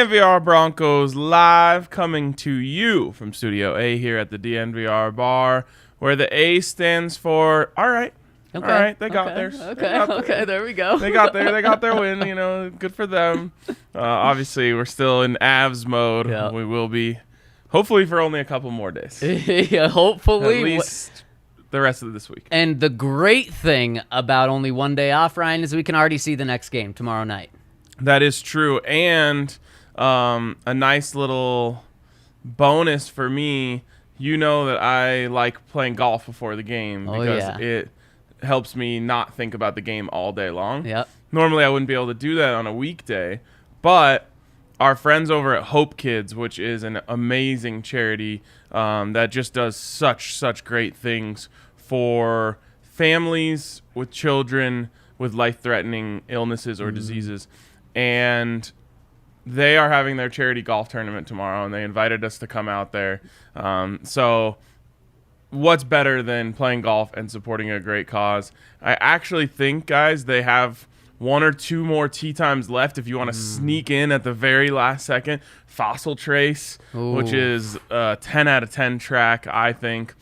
DNVR Broncos live coming to you from Studio A here at the DNVR Bar, where the A stands for all right. Okay. All right, they got theirs. Okay, there we go. They got their win, good for them. Obviously, we're still in Avs mode. Yeah. We will be, hopefully, for only a couple more days. Yeah, hopefully. At least the rest of this week. And the great thing about only one day off, Ryan, is we can already see the next game tomorrow night. That is true. And a nice little bonus for me, that I like playing golf before the game because it helps me not think about the game all day long. Yep. Normally, I wouldn't be able to do that on a weekday, but our friends over at Hope Kids, which is an amazing charity that just does such great things for families with children with life-threatening illnesses or diseases, and they are having their charity golf tournament tomorrow, and they invited us to come out there. So what's better than playing golf and supporting a great cause? I actually think, guys, they have one or two more tee times left if you want to sneak in at the very last second. Fossil Trace, which is a 10 out of 10 track, I think.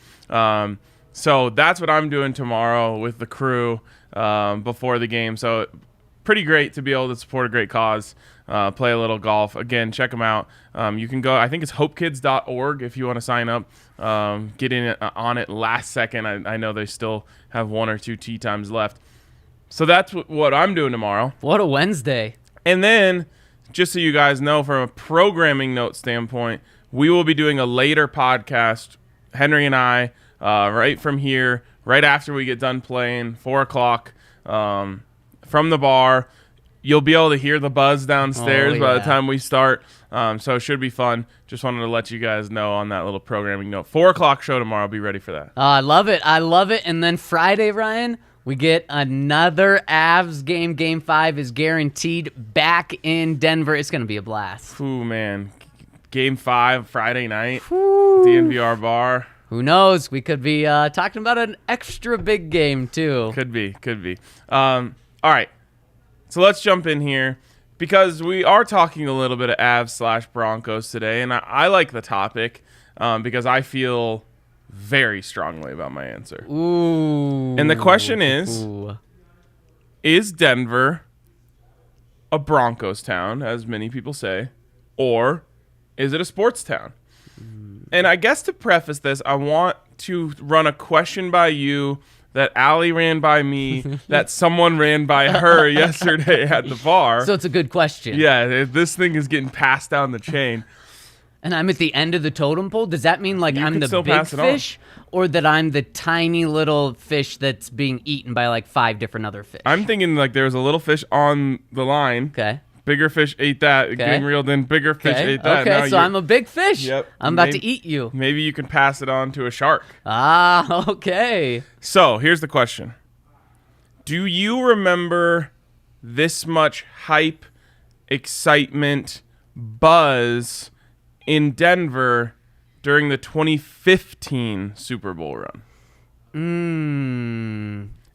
So that's what I'm doing tomorrow with the crew before the game. So pretty great to be able to support a great cause, play a little golf. Again, check them out. You can go, I think it's hopekids.org if you want to sign up. Get in on it last second. I know they still have one or two tee times left. So that's what I'm doing tomorrow. What a Wednesday. And then, just so you guys know, from a programming note standpoint, we will be doing a later podcast, Henry and I, right from here, right after we get done playing, 4 o'clock, from the bar. You'll be able to hear the buzz downstairs by the time we start, so it should be fun. Just wanted to let you guys know on that little programming note. 4 o'clock show tomorrow. Be ready for that. I love it. And then Friday, Ryan, we get another Avs game. Game 5 is guaranteed back in Denver. It's going to be a blast. Ooh, man. Game 5, Friday night, DNVR Bar. Who knows? We could be talking about an extra big game, too. Could be. All right. So let's jump in here because we are talking a little bit of Avs/Broncos today, and I like the topic because I feel very strongly about my answer. Ooh. And the question is Denver a Broncos town, as many people say, or is it a sports town? And I guess to preface this, I want to run a question by you that Allie ran by me, that someone ran by her yesterday at the bar. So it's a good question. Yeah, this thing is getting passed down the chain. And I'm at the end of the totem pole? Does that mean I'm the big fish or that I'm the tiny little fish that's being eaten by like 5 different other fish? I'm thinking like there's a little fish on the line. Okay. Bigger fish ate that. Getting reeled in. Bigger fish ate that. Okay, so I'm a big fish. Yep. I'm about to eat you. Maybe you can pass it on to a shark. Ah, okay. So here's the question. Do you remember this much hype, excitement, buzz in Denver during the 2015 Super Bowl run?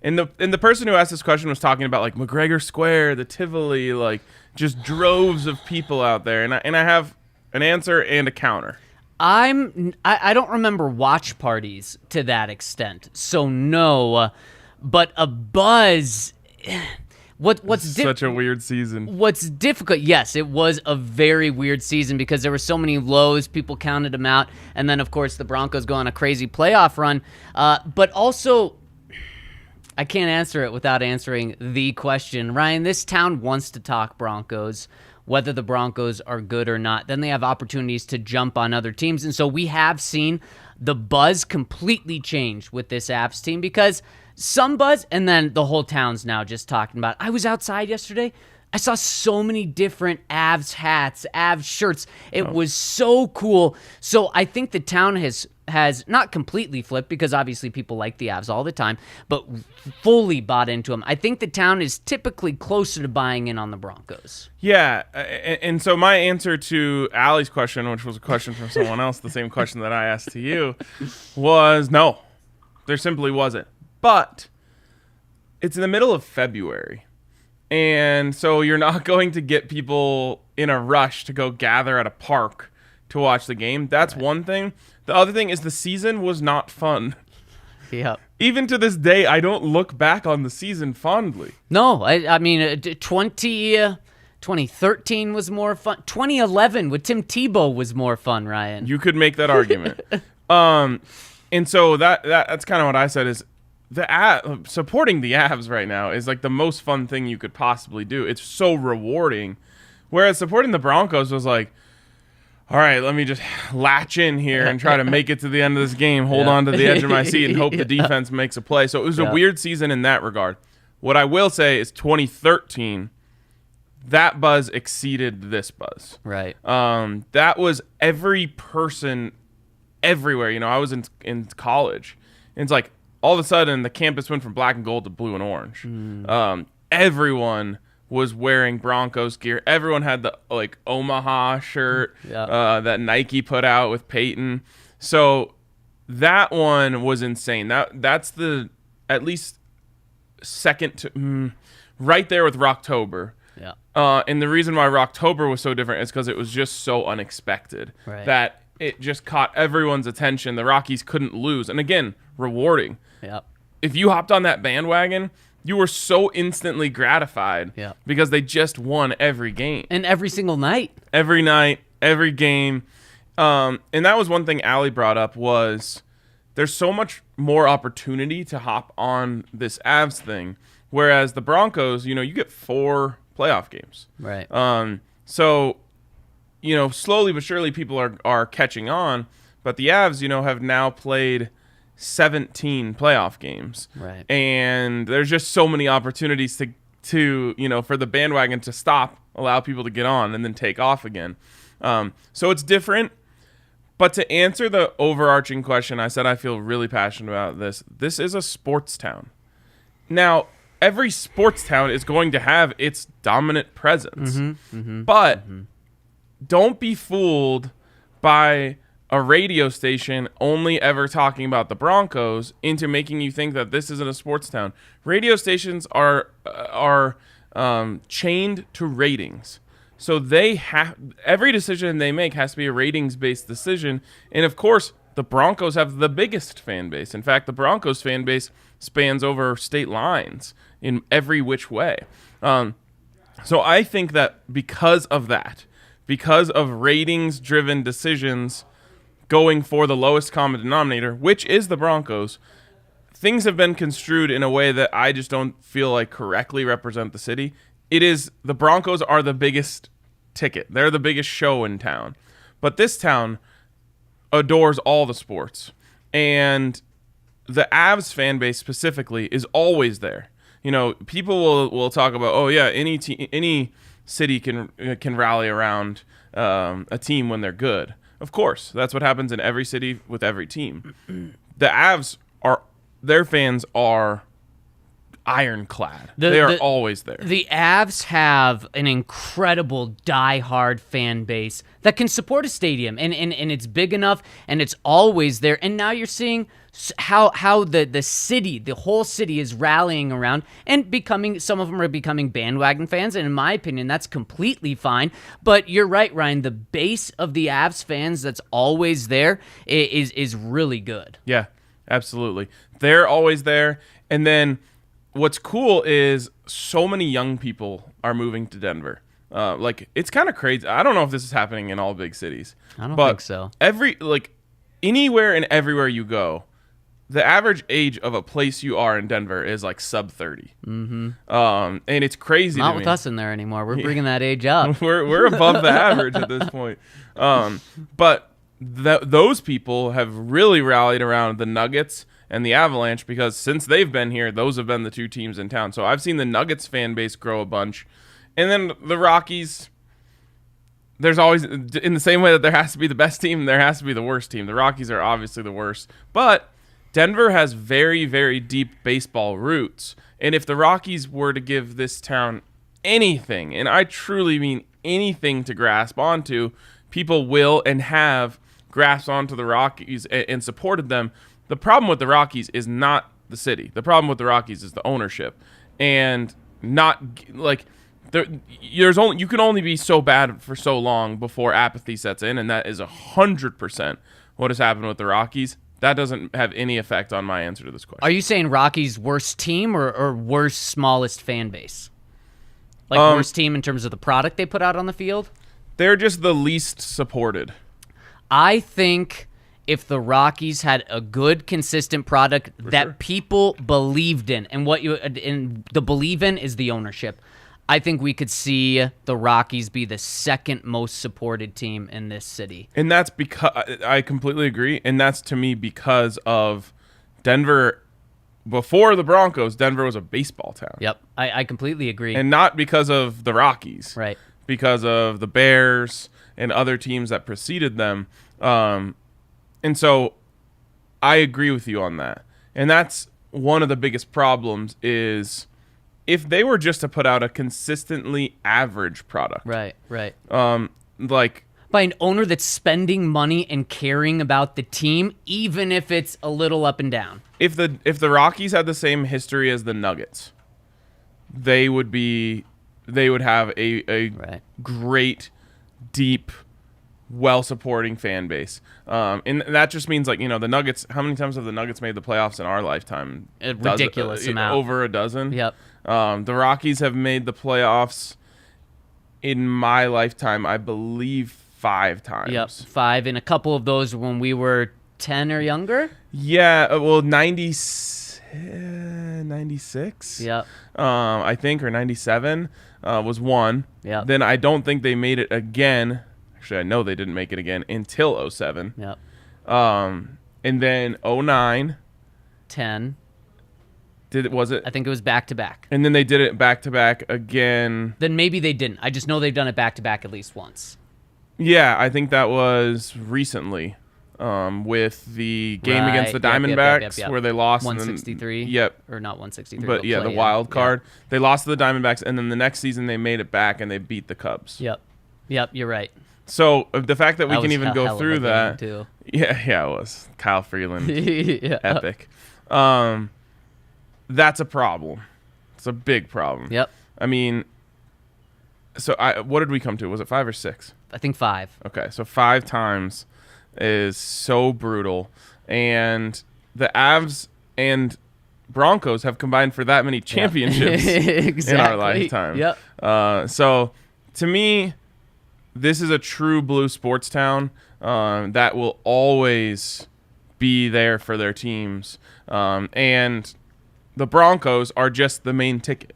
And the person who asked this question was talking about like McGregor Square, the Tivoli, like just droves of people out there. And I have an answer and a counter. I don't remember watch parties to that extent, so no. But a buzz. What's such a weird season. What's difficult? Yes, it was a very weird season because there were so many lows. People counted them out, and then of course the Broncos go on a crazy playoff run. But also, I can't answer it without answering the question. Ryan, this town wants to talk Broncos, whether the Broncos are good or not. Then they have opportunities to jump on other teams. And so we have seen the buzz completely change with this Avs team because some buzz, and then the whole town's now just talking about it. I was outside yesterday. I saw so many different Avs hats, Avs shirts. It was so cool. So I think the town has not completely flipped because obviously people like the Avs all the time, but fully bought into them. I think the town is typically closer to buying in on the Broncos. Yeah, and so my answer to Allie's question, which was a question from someone else, the same question that I asked to you, was no. There simply wasn't. But it's in the middle of February. And so you're not going to get people in a rush to go gather at a park to watch the game. That's one thing. The other thing is the season was not fun. Yep. Even to this day, I don't look back on the season fondly. No, I mean, 2013 was more fun. 2011 with Tim Tebow was more fun, Ryan. You could make that argument. And so that's kind of what I said is supporting the Avs right now is like the most fun thing you could possibly do. It's so rewarding. Whereas supporting the Broncos was like, all right, let me just latch in here and try to make it to the end of this game, hold on to the edge of my seat, and hope the defense makes a play. So it was a weird season in that regard. What I will say is 2013, that buzz exceeded this buzz. Right. That was every person everywhere. You know, I was in college. And it's like all of a sudden the campus went from black and gold to blue and orange. Everyone was wearing Broncos gear. Everyone had the like Omaha shirt that Nike put out with Peyton. So that one was insane. That's the at least second to right there with Rocktober. Yeah. And the reason why Rocktober was so different is because it was just so unexpected that it just caught everyone's attention. The Rockies couldn't lose, and again, rewarding. Yep. If you hopped on that bandwagon, you were so instantly gratified because they just won every game. And every single night. Every night, every game. And that was one thing Allie brought up was there's so much more opportunity to hop on this Avs thing. Whereas the Broncos, you know, you get 4 playoff games. Right. So, you know, slowly but surely people are catching on. But the Avs, you know, have now played 17 playoff games. Right. And there's just so many opportunities to you know, for the bandwagon to stop, allow people to get on, and then take off again. So it's different. But to answer the overarching question, I said I feel really passionate about this. This is a sports town. Now, every sports town is going to have its dominant presence. But don't be fooled by a radio station only ever talking about the Broncos into making you think that this isn't a sports town. Radio stations are chained to ratings. So they have every decision they make has to be a ratings-based decision. And of course, the Broncos have the biggest fan base. In fact, the Broncos fan base spans over state lines in every which way. So I think that because of ratings-driven decisions going for the lowest common denominator, which is the Broncos, things have been construed in a way that I just don't feel like correctly represent the city. It is the Broncos are the biggest ticket. They're the biggest show in town. But this town adores all the sports. And the Avs fan base specifically is always there. You know, people will talk about, oh yeah, any city can rally around a team when they're good. Of course, that's what happens in every city with every team. The Avs their fans are ironclad. They are always there. The Avs have an incredible diehard fan base that can support a stadium, and it's big enough, and it's always there. And now you're seeing how the city, the whole city is rallying around and some of them are becoming bandwagon fans, and in my opinion, that's completely fine. But you're right, Ryan, the base of the Avs fans that's always there is really good. Yeah, absolutely. They're always there. And then what's cool is so many young people are moving to Denver. Like, it's kind of crazy. I don't know if this is happening in all big cities. I don't think so. Anywhere and everywhere you go, the average age of a place you are in Denver is like sub 30. And it's crazy. Not with us in there anymore. We're bringing that age up. we're above the average at this point. But those people have really rallied around the Nuggets and the Avalanche because since they've been here, those have been the 2 teams in town. So I've seen the Nuggets fan base grow a bunch. And then the Rockies, there's always, in the same way that there has to be the best team, there has to be the worst team. The Rockies are obviously the worst. But Denver has very, very deep baseball roots. And if the Rockies were to give this town anything, and I truly mean anything to grasp onto, people will and have grasped onto the Rockies and supported them. The problem with the Rockies is not the city. The problem with the Rockies is the ownership. And not like you can only be so bad for so long before apathy sets in, and that is 100% what has happened with the Rockies. That doesn't have any effect on my answer to this question. Are you saying Rockies' worst team or worst smallest fan base? Like worst team in terms of the product they put out on the field? They're just the least supported. I think if the Rockies had a good, consistent product that people believed in, and the believe in is the ownership, I think we could see the Rockies be the second most supported team in this city. And that's because I completely agree. And that's to me because of Denver. Before the Broncos, Denver was a baseball town. Yep, I completely agree. And not because of the Rockies. Right. Because of the Bears and other teams that preceded them. And so I agree with you on that. And that's one of the biggest problems is if they were just to put out a consistently average product. Right. Like by an owner that's spending money and caring about the team, even if it's a little up and down. If the Rockies had the same history as the Nuggets, they would have a great, deep, well-supporting fan base. And that just means, like, the Nuggets, how many times have the Nuggets made the playoffs in our lifetime? A ridiculous amount. Over a dozen? Yep. The Rockies have made the playoffs in my lifetime, I believe, 5 times. Yep, 5. And a couple of those when we were 10 or younger? Yeah, well, 96? Yep. I think, or 97 was one. Yep. Then I don't think they made it again. Actually, I know they didn't make it again until 07. Yep. And then 09. 10. Was it? I think it was back-to-back. And then they did it back-to-back again. Then maybe they didn't. I just know they've done it back-to-back at least once. Yeah, I think that was recently with the game against the Diamondbacks where they lost. 163? Yep. Or not 163. But yeah, the wild card. Yeah. They lost to the Diamondbacks, and then the next season they made it back and they beat the Cubs. Yep, you're right. So the fact that we can even go through that. Too. Yeah, it was. Kyle Freeland. Yeah. Epic. That's a problem. It's a big problem. Yep. I mean, so what did we come to? Was it 5 or 6? I think 5. Okay, so 5 times is so brutal. And the Avs and Broncos have combined for that many championships exactly. in our lifetime. Yep. So to me, this is a true blue sports town that will always be there for their teams. And the Broncos are just the main ticket.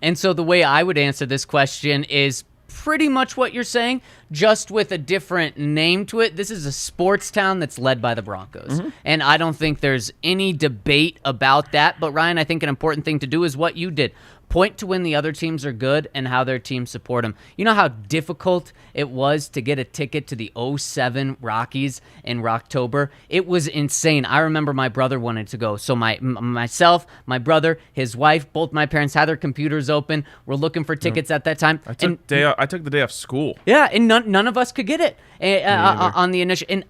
And so the way I would answer this question is pretty much what you're saying, just with a different name to it. This is a sports town that's led by the Broncos. Mm-hmm. And I don't think there's any debate about that. But, Ryan, I think an important thing to do is what you did. Point to when the other teams are good and how their teams support them. You know how difficult it was to get a ticket to the 07 Rockies in October? It was insane. I remember my brother wanted to go. So myself, my brother, his wife, both my parents had their computers open. We're looking for tickets at that time. I took the day off school. Yeah, and none of us could get it on the initial. And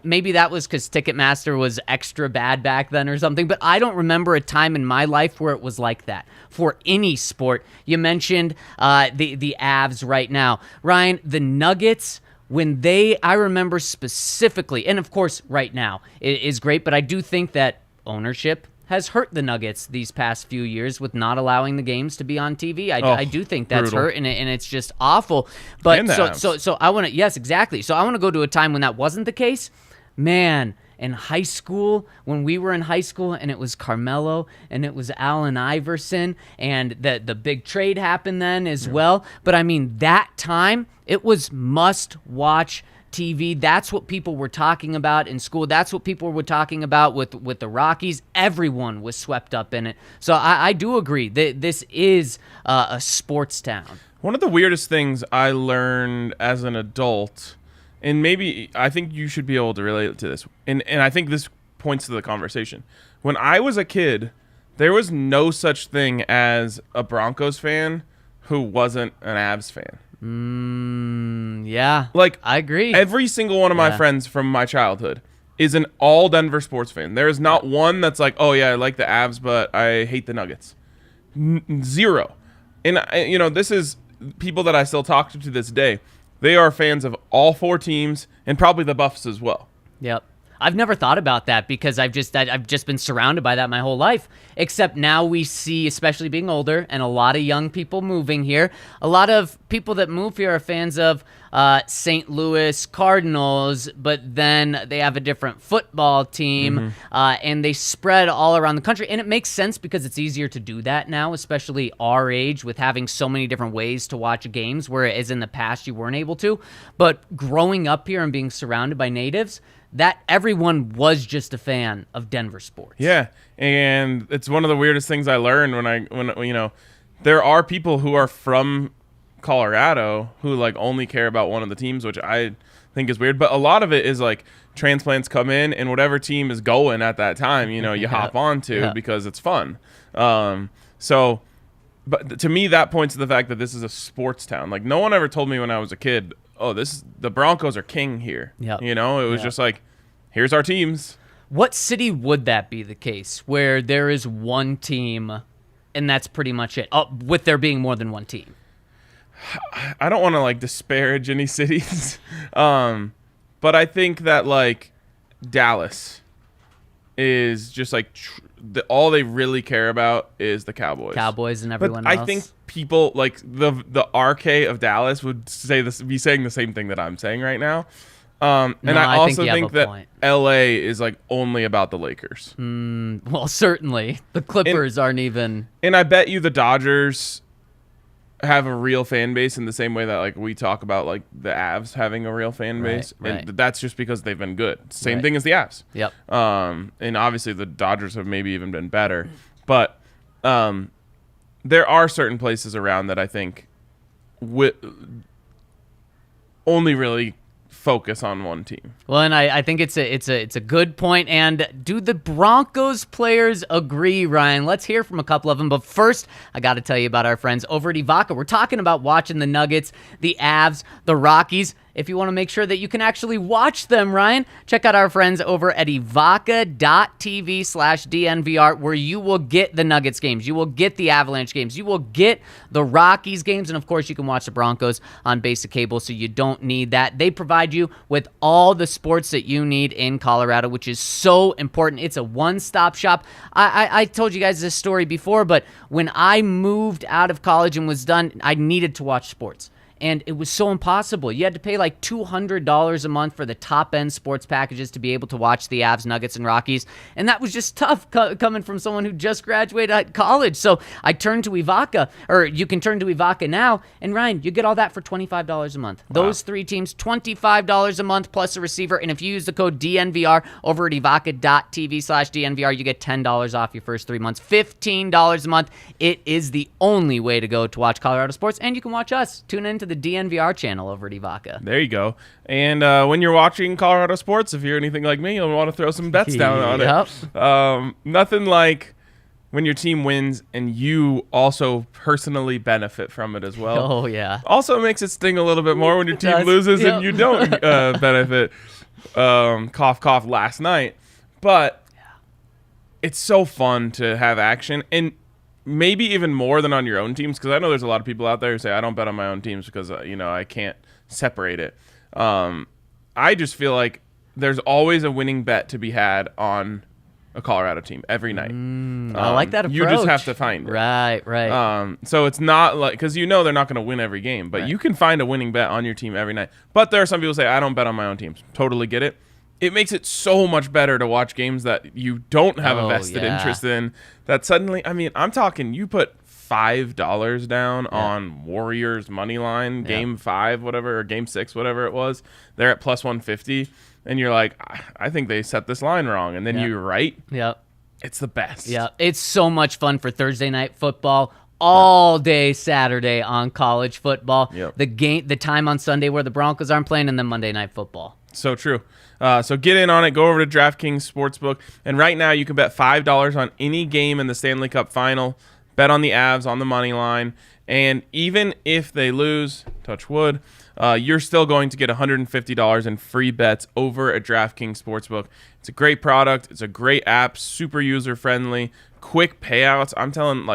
maybe that was because Ticketmaster was extra bad back then or something, but I don't remember a time in my life where it was like that for any sport. You mentioned the Avs right now. Ryan, the Nuggets, I remember specifically, and of course right now it is great, but I do think that ownership has hurt the Nuggets these past few years with not allowing the games to be on TV. I do think that's hurt, and it's just awful. But so I want to, yes, exactly. So I want to go to a time when that wasn't the case. Man, in high school, when we were in high school, and it was Carmelo, and it was Allen Iverson, and the big trade happened then as well. But I mean, that time, it was must-watch TV. That's what people were talking about in school. That's what people were talking about with the Rockies. Everyone was swept up in it. So I do agree that this is a sports town. One of the weirdest things I learned as an adult, and maybe I think you should be able to relate to this, and I think this points to the conversation. When I was a kid, there was no such thing as a Broncos fan who wasn't an Avs fan. Yeah, like I agree. Every single one of my friends from my childhood is an all Denver sports fan. There is not one that's like, oh yeah, I like the Avs, but I hate the Nuggets. Zero. And this is people that I still talk to this day. They are fans of all 4 teams and probably the Buffs as well. Yep. I've never thought about that because I've just been surrounded by that my whole life. Except now we see, especially being older, and a lot of young people moving here. A lot of people that move here are fans of St. Louis Cardinals, but then they have a different football team, and they spread all around the country. And it makes sense because it's easier to do that now, especially our age, with having so many different ways to watch games, whereas in the past you weren't able to. But growing up here and being surrounded by natives, that everyone was just a fan of Denver sports. Yeah, and it's one of the weirdest things I learned when there are people who are from Colorado who like only care about one of the teams, which I think is weird. But a lot of it is like transplants come in and whatever team is going at that time, you hop on to because it's fun. But to me, that points to the fact that this is a sports town. Like no one ever told me when I was a kid, oh, the Broncos are king here. Yep. It was just like, here's our teams. What city would that be the case where there is one team and that's pretty much it? With there being more than one team. I don't want to like disparage any cities. But I think that like Dallas is just like all they really care about is the Cowboys and everyone else. I think people like the RK of Dallas would be saying the same thing that I'm saying right now. And I also think that point. LA is like only about the Lakers. Well, certainly the Clippers aren't even. And I bet you the Dodgers have a real fan base in the same way that like we talk about like the Avs having a real fan base, and that's just because they've been good. Same thing as the Avs. Yep. And obviously the Dodgers have maybe even been better, but there are certain places around that I think only really focus on one team. Well, and I think it's a good point. And do the Broncos players agree, Ryan? Let's hear from a couple of them. But first, I got to tell you about our friends over at Ivaka. We're talking about watching the Nuggets, the Avs, the Rockies. If you want to make sure that you can actually watch them, Ryan, check out our friends over at Ivaka.tv/DNVR, where you will get the Nuggets games, you will get the Avalanche games, you will get the Rockies games, and of course you can watch the Broncos on basic cable, so you don't need that. They provide you with all the sports that you need in Colorado, which is so important. It's a one-stop shop. I told you guys this story before, but when I moved out of college and was done, I needed to watch sports. And it was so impossible. You had to pay like $200 a month for the top-end sports packages to be able to watch the Avs, Nuggets, and Rockies. And that was just tough coming from someone who just graduated at college. So I turned to Ivaka, or you can turn to Ivaka now. And Ryan, you get all that for $25 a month. Wow. Those 3 teams, $25 a month plus a receiver. And if you use the code DNVR over at Ivaka.tv/DNVR, you get $10 off your first 3 months, $15 a month. It is the only way to go to watch Colorado sports. And you can watch us. Tune into the DNVR channel over at Ivaka. There you go. And when you're watching Colorado sports, if you're anything like me, you'll want to throw some bets down on it. Nothing like when your team wins and you also personally benefit from it as well. Oh, yeah. Also makes it sting a little bit more when your team loses and you don't benefit. Cough, cough last night. But it's so fun to have action. And maybe even more than on your own teams, because I know there's a lot of people out there who say, I don't bet on my own teams because, I can't separate it. I just feel like there's always a winning bet to be had on a Colorado team every night. I like that approach. You just have to find it. Right. So it's not like, because they're not going to win every game, but you can find a winning bet on your team every night. But there are some people who say, I don't bet on my own teams. Totally get it. It makes it so much better to watch games that you don't have a vested interest in, that suddenly, I'm talking, you put $5 down on Warriors money line, game 5, whatever, or game 6, whatever it was. They're at plus 150, and you're like, I think they set this line wrong. And then you're right. Yep. It's the best. Yeah. It's so much fun for Thursday night football. All day Saturday on college football. Yep. The time on Sunday where the Broncos aren't playing, and then Monday night football. So true. So get in on it. Go over to DraftKings Sportsbook. And right now you can bet $5 on any game in the Stanley Cup Final. Bet on the Avs on the money line. And even if they lose, touch wood, you're still going to get $150 in free bets over at DraftKings Sportsbook. It's a great product. It's a great app. Super user-friendly. Quick payouts. I'm telling,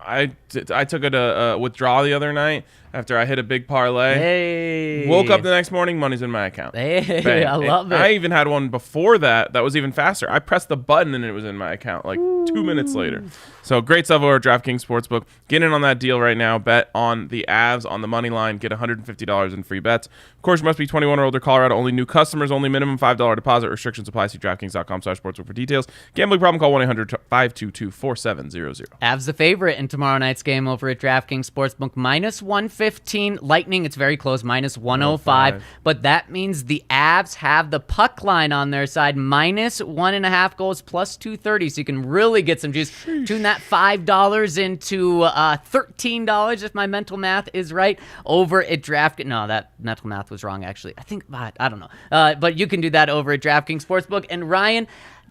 I took a withdrawal the other night after I hit a big parlay. Hey. Woke up the next morning, money's in my account. Hey, Bang. I love it. I even had one before that was even faster. I pressed the button and it was in my account like 2 minutes later. So great stuff over at DraftKings Sportsbook. Get in on that deal right now. Bet on the Avs on the money line. Get $150 in free bets. Of course, you must be 21 or older. Colorado only. New customers only. Minimum $5 deposit. Restrictions apply. See DraftKings.com/sportsbook for details. Gambling problem? Call 1-800-522-4700. Avs the favorite in tomorrow night's game over at DraftKings Sportsbook. -115. Lightning, it's very close. -105. But that means the Avs have the puck line on their side. -1.5 goals plus 230. So you can really get some juice. Tune that $5 into $13 if my mental math is right over at DraftKings. No, that mental math was wrong, actually. I think, I don't know. But you can do that over at DraftKings Sportsbook. And Ryan,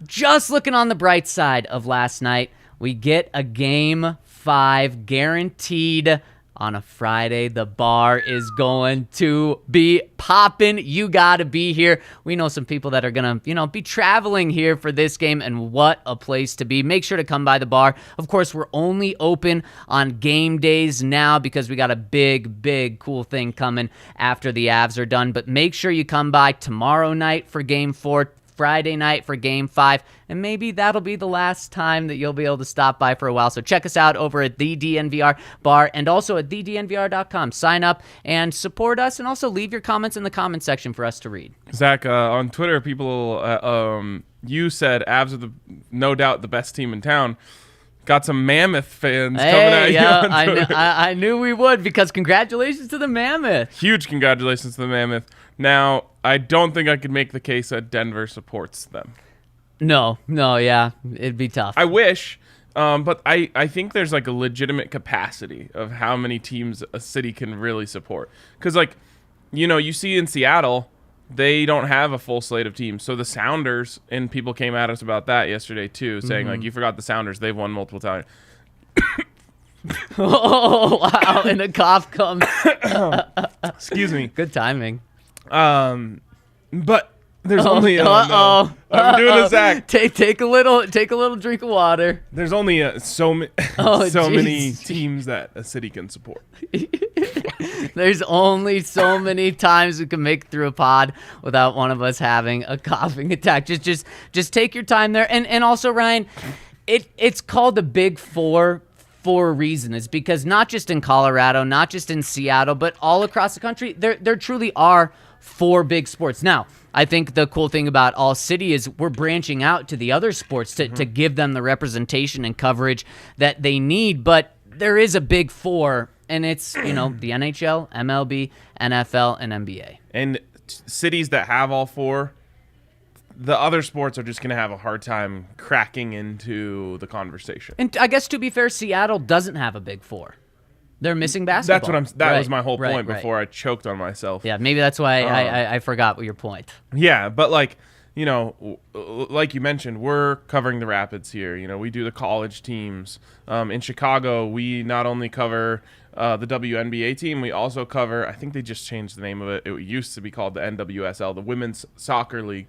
just looking on the bright side of last night, we get a Game 5 guaranteed on a Friday. The bar is going to be popping. You got to be here. We know some people that are going to, be traveling here for this game, and what a place to be. Make sure to come by the bar. Of course, we're only open on game days now because we got a big, cool thing coming after the Avs are done. But make sure you come by tomorrow night for Game 4, Friday night for Game 5, and maybe that'll be the last time that you'll be able to stop by for a while. So check us out over at the DNVR Bar and also at thednvr.com. Sign up and support us, and also leave your comments in the comment section for us to read. Zach, on Twitter, people, you said Avs are no doubt the best team in town. Got some Mammoth fans coming at you on Twitter. I knew we would, because congratulations to the Mammoth. Huge congratulations to the Mammoth. Now, I don't think I could make the case that Denver supports them. No, yeah, it'd be tough. I wish, but I think there's like a legitimate capacity of how many teams a city can really support. Because you see in Seattle, they don't have a full slate of teams. So the Sounders, and people came at us about that yesterday too, saying like, you forgot the Sounders. They've won multiple times. Oh, wow, and a cough comes. Excuse me. Good timing. But there's only no. I'm doing a Zach. Take a little drink of water. There's only so many teams that a city can support. There's only so many times we can make it through a pod without one of us having a coughing attack. Just take your time there. And also, Ryan, it's called the Big Four for a reason. It's because not just in Colorado, not just in Seattle, but all across the country, there truly are 4 big sports. Now, I think the cool thing about All City is we're branching out to the other sports to give them the representation and coverage that they need, but there is a Big Four, and it's, the NHL, MLB, NFL, and NBA. And cities that have all 4, the other sports are just going to have a hard time cracking into the conversation. And I guess, to be fair, Seattle doesn't have a Big Four. They're missing basketball. That was my whole point before I choked on myself. Yeah, maybe that's why I forgot your point. Yeah, but like you mentioned, we're covering the Rapids here. We do the college teams. In Chicago, we not only cover the WNBA team, we also cover, I think they just changed the name of it. It used to be called the NWSL, the Women's Soccer League.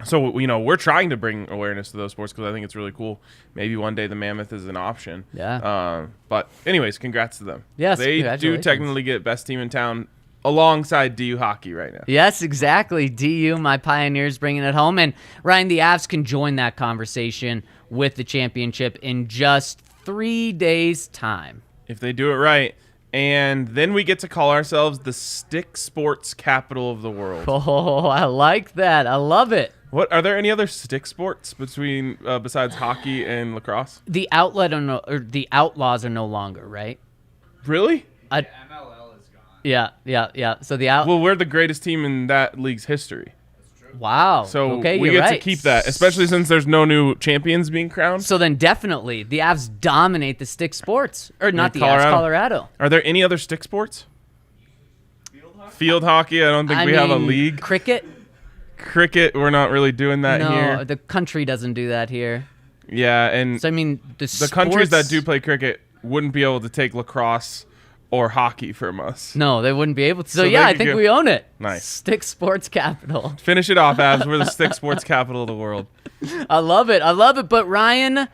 So, we're trying to bring awareness to those sports because I think it's really cool. Maybe one day the Mammoth is an option. Yeah. But anyways, congrats to them. Yes, they do technically get best team in town alongside DU hockey right now. Yes, exactly. DU, my Pioneers, bringing it home. And Ryan, the Avs can join that conversation with the championship in just 3 days' time. If they do it right. And then we get to call ourselves the stick sports capital of the world. Oh, I like that. I love it. What are there any other stick sports besides hockey and lacrosse? The Outlaws are no longer, right? Really? MLL is gone. Yeah. So well, we're the greatest team in that league's history. That's true. Wow. So okay, we get to keep that, especially since there's no new champions being crowned. So then definitely the Avs dominate the stick sports, or not the Avs, Colorado. Are there any other stick sports? Field hockey. I don't think we have a league. Cricket, we're not really doing that here. No, the country doesn't do that here. Yeah, and so the countries that do play cricket wouldn't be able to take lacrosse or hockey from us. No, they wouldn't be able to. So yeah, I think we own it. Nice. Stick sports capital. Finish it off, Avs. We're the stick sports capital of the world. I love it. But Ryan,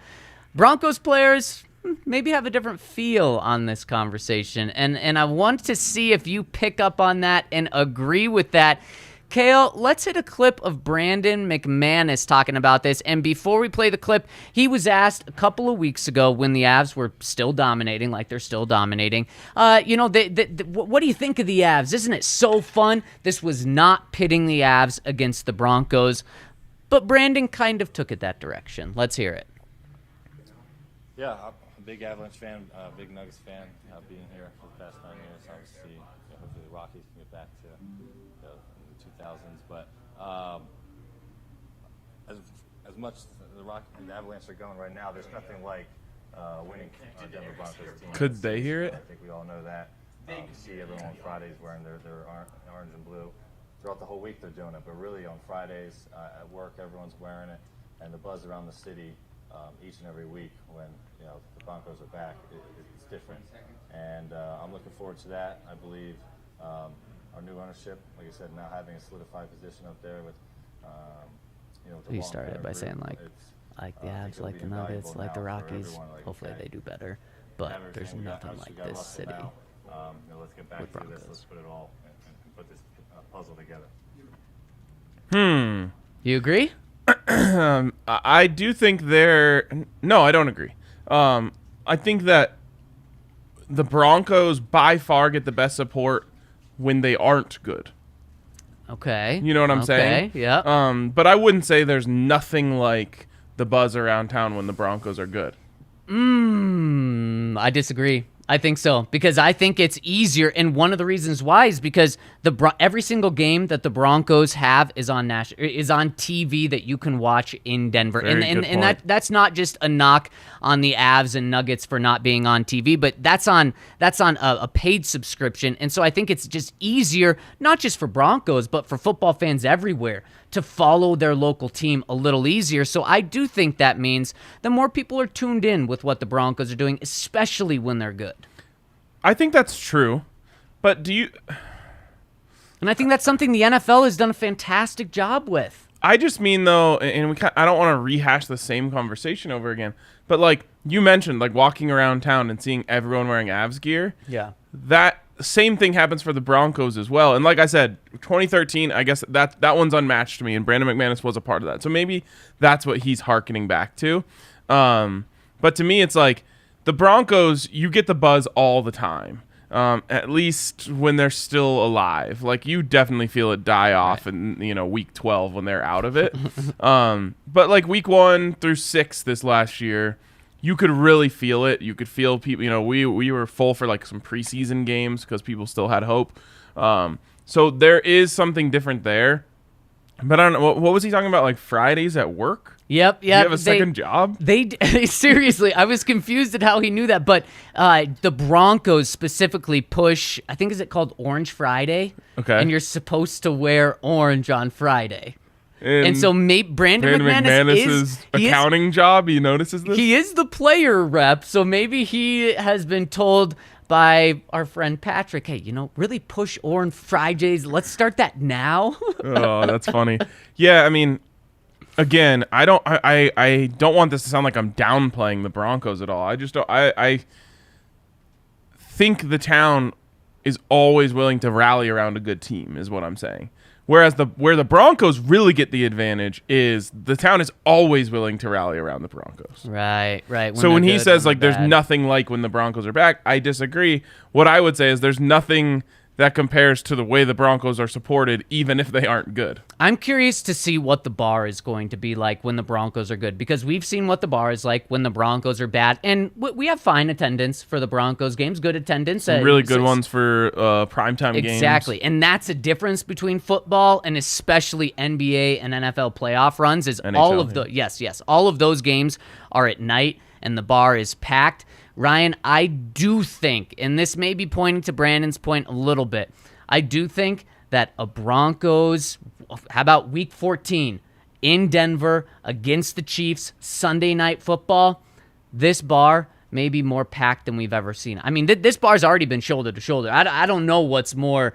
Broncos players maybe have a different feel on this conversation, and I want to see if you pick up on that and agree with that. Kale, let's hit a clip of Brandon McManus talking about this. And before we play the clip, he was asked a couple of weeks ago when the Avs were still dominating, like they're still dominating, what do you think of the Avs? Isn't it so fun? This was not pitting the Avs against the Broncos, but Brandon kind of took it that direction. Let's hear it. Yeah, I'm a big Avalanche fan, big Nuggets fan, being here for the past 9 years. Obviously, hopefully the Rockies can get back to the 2000s. But as much as the Avalanche are going right now, there's nothing like winning Denver Broncos team. Could they hear it? I think we all know that. You see everyone on Fridays wearing their orange and blue. Throughout the whole week they're doing it, but really on Fridays at work everyone's wearing it, and the buzz around the city each and every week when the Broncos are back, it's different. And I'm looking forward to that. I believe our new ownership, like I said, now having a solidified position up there with with the He started by saying like the Avs, like the Nuggets, like the Rockies. Hopefully they do better, but there's nothing like this city let's get back with to Broncos. this. Let's put it all and put this puzzle together. You agree? I do think no, I don't agree. I think that the Broncos by far get the best support when they aren't good. Okay. You know what I'm saying? Yeah. But I wouldn't say there's nothing like the buzz around town when the Broncos are good. I disagree. I think so, because I think it's easier, and one of the reasons why is because every single game that the Broncos have is on TV that you can watch in Denver, and that's not just a knock on the Avs and Nuggets for not being on TV, but that's on a paid subscription, and so I think it's just easier, not just for Broncos, but for football fans everywhere, to follow their local team a little easier. So I do think that means the more people are tuned in with what the Broncos are doing, especially when they're good. I think that's true, but And I think that's something the NFL has done a fantastic job with. I just mean though, and I don't want to rehash the same conversation over again, but like you mentioned, like walking around town and seeing everyone wearing Avs gear. Yeah. That same thing happens for the Broncos as well. And like I said, 2013, I guess that one's unmatched to me, and Brandon McManus was a part of that. So maybe that's what he's hearkening back to. But to me, it's like the Broncos, you get the buzz all the time, at least when they're still alive. Like you definitely feel it die off in week 12 when they're out of it. But like week 1 through 6 this last year, you could really feel it. You could feel people. We were full for like some preseason games because people still had hope. So there is something different there. But I don't know. What was he talking about? Like Fridays at work? Yep. Do you have a second job? They seriously, I was confused at how he knew that. But the Broncos specifically push, I think, is it called Orange Friday? Okay. And you're supposed to wear orange on Friday. And so Brandon McManus's accounting job, he notices this? He is the player rep, so maybe he has been told by our friend Patrick, hey, really push Orange Fridays. Let's start that now. Oh, that's funny. Yeah, I mean, again, I don't want this to sound like I'm downplaying the Broncos at all. I just don't. I think the town is always willing to rally around a good team, is what I'm saying. Whereas where the Broncos really get the advantage is the town is always willing to rally around the Broncos. Right. So when he says like there's nothing like when the Broncos are back, I disagree. What I would say is there's nothing that compares to the way the Broncos are supported, even if they aren't good. I'm curious to see what the bar is going to be like when the Broncos are good, because we've seen what the bar is like when the Broncos are bad, and we have fine attendance for the Broncos games, good attendance. Some really good ones for primetime games. Exactly, and that's a difference between football and especially NBA and NFL playoff runs. Is NHL, all of all of those games are at night, and the bar is packed. Ryan, I do think, and this may be pointing to Brandon's point a little bit, I do think that a Broncos, how about week 14 in Denver against the Chiefs, Sunday night football, this bar maybe more packed than we've ever seen. I mean, this bar's already been shoulder to shoulder. I don't know what's more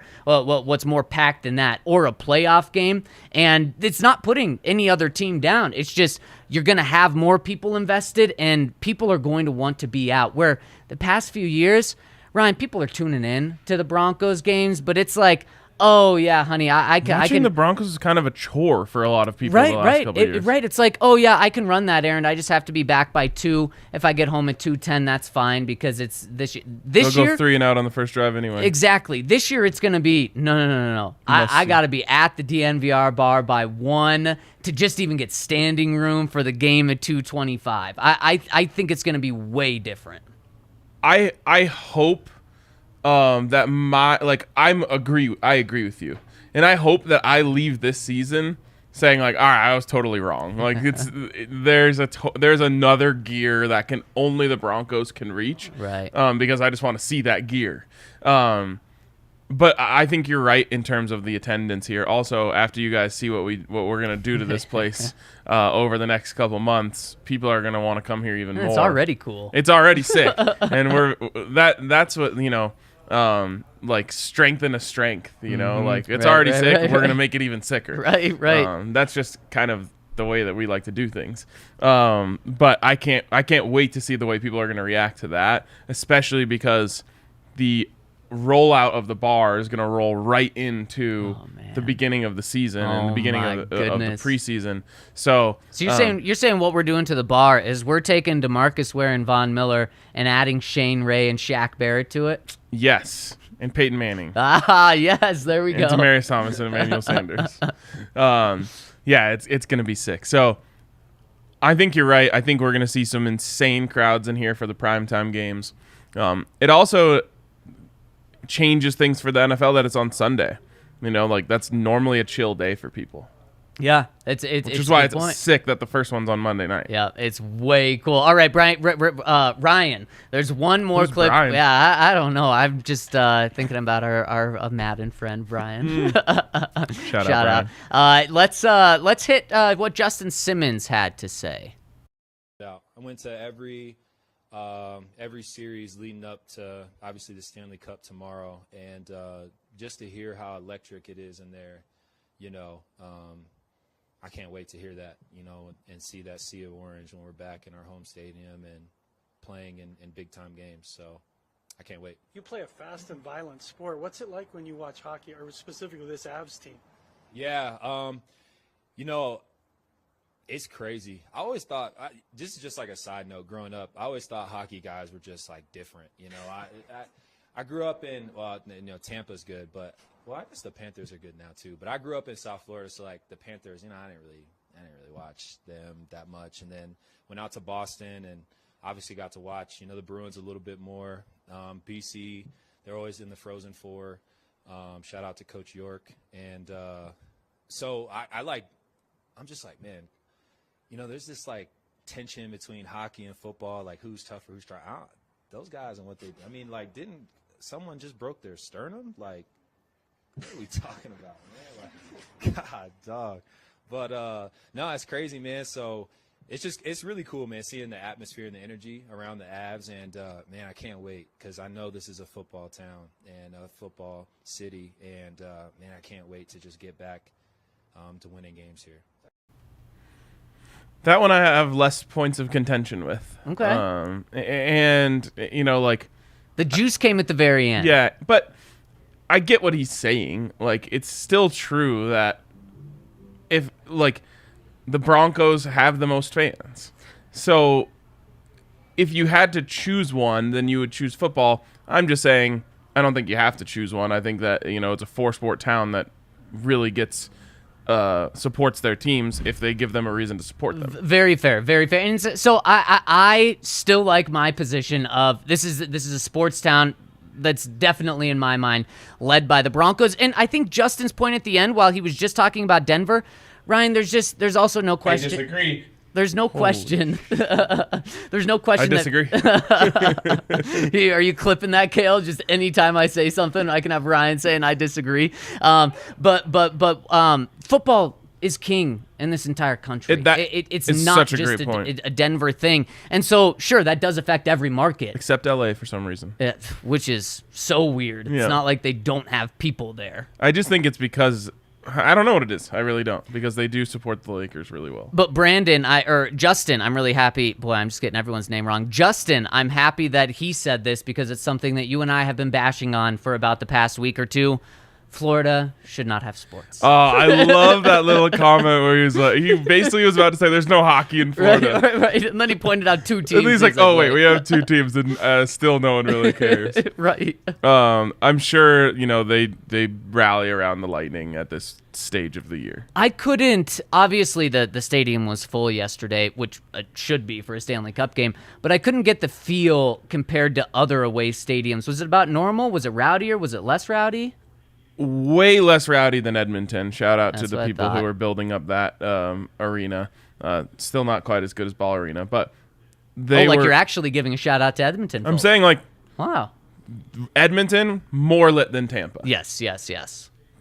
packed than that, or a playoff game. And it's not putting any other team down. It's just you're going to have more people invested, and people are going to want to be out. Where the past few years, Ryan, people are tuning in to the Broncos games, but it's like, oh yeah, honey, I can. Watching the Broncos is kind of a chore for a lot of people. The last couple years. Right. It's like, oh yeah, I can run that errand. I just have to be back by 2. If I get home at 2:10, that's fine, because it's this year. They'll go 3 and out on the first drive anyway. Exactly. This year it's gonna be no. I got to be at the DNVR bar by 1 to just even get standing room for the game at 2:25. I think it's gonna be way different. I hope. That I agree with you, and I hope that I leave this season saying like, all right, I was totally wrong. Like there's another gear that only the Broncos can reach, right? Because I just want to see that gear. But I think you're right in terms of the attendance here. Also, after you guys see what we're gonna do to this place over the next couple months, people are gonna want to come here even more. It's already cool. It's already sick, and that's what like strengthen a strength. Like it's already sick. Right. We're gonna make it even sicker. Right. That's just kind of the way that we like to do things. But I can't wait to see the way people are gonna react to that, especially because the rollout of the bar is going to roll right into the beginning of the season and the beginning of the preseason. So you're saying what we're doing to the bar is we're taking DeMarcus Ware and Von Miller and adding Shane Ray and Shaq Barrett to it? Yes, and Peyton Manning. Yes, there we go. And Demaryius Thomas and Emmanuel Sanders. Yeah, it's going to be sick. So I think you're right. I think we're going to see some insane crowds in here for the primetime games. It also changes things for the NFL that it's on Sunday. Like that's normally a chill day for people. Yeah, which is why it's sick that the first one's on Monday night. Yeah, it's way cool. All right, Ryan, there's one more clip. Brian? Yeah, I don't know. I'm just thinking about our Madden friend Brian. Shout out. Let's hit what Justin Simmons had to say. I went to every series leading up to obviously the Stanley Cup tomorrow, and just to hear how electric it is in there, I can't wait to hear that, and see that sea of orange when we're back in our home stadium and playing in big time games. So I can't wait. You play a fast and violent sport. What's it like when you watch hockey, or specifically this Avs team? Yeah, it's crazy. I always thought, this is just like a side note, growing up, I always thought hockey guys were just like different. I grew up in, Tampa's good, but I guess the Panthers are good now too. But I grew up in South Florida, so like the Panthers, I didn't really watch them that much. And then went out to Boston and obviously got to watch, the Bruins a little bit more. BC, they're always in the Frozen Four. Shout out to Coach York. And so I'm just like, man, there's this like tension between hockey and football, like who's tougher, who's trying. Those guys and what they, didn't someone just broke their sternum? Like, what are we talking about, man? Like, God, dog. But no, it's crazy, man. So it's really cool, man, seeing the atmosphere and the energy around the Avs. And man, I can't wait, because I know this is a football town and a football city. And man, I can't wait to just get back to winning games here. That one I have less points of contention with. Okay. And, like... The juice came at the very end. Yeah, but I get what he's saying. Like, it's still true that if, like, the Broncos have the most fans. So if you had to choose one, then you would choose football. I'm just saying, I don't think you have to choose one. I think that, it's a four-sport town that really gets... supports their teams if they give them a reason to support them. Very fair, very fair. And so I still like my position of this is a sports town that's definitely in my mind led by the Broncos. And I think Justin's point at the end, while he was just talking about Denver, Ryan, there's also no question. I disagree. There's no question. There's no question. I disagree. Are you clipping that, Kale? Just anytime I say something, I can have Ryan saying I disagree. But football is king in this entire country. It's is not such a just great point. a Denver thing. And so, sure, that does affect every market. Except LA for some reason. Which is so weird. Yeah. It's not like they don't have people there. I just think it's because I don't know what it is. I really don't, because they do support the Lakers really well. But Justin, I'm really happy. Boy, I'm just getting everyone's name wrong. Justin, I'm happy that he said this because it's something that you and I have been bashing on for about the past week or two. Florida should not have sports. Oh, I love that little comment where he basically was about to say there's no hockey in Florida. Right. And then he pointed out 2 teams. And he's like, oh, wait, we have 2 teams, and still no one really cares. Right. I'm sure, they rally around the Lightning at this stage of the year. I couldn't, obviously the stadium was full yesterday, which it should be for a Stanley Cup game, but I couldn't get the feel compared to other away stadiums. Was it about normal? Was it rowdier? Was it less rowdy? Way less rowdy than Edmonton. Shout out That's to the what I people who thought. are building up that arena. Still not quite as good as Ball Arena, but You're actually giving a shout out to Edmonton. I'm folks. saying Wow. Edmonton more lit than Tampa. Yes.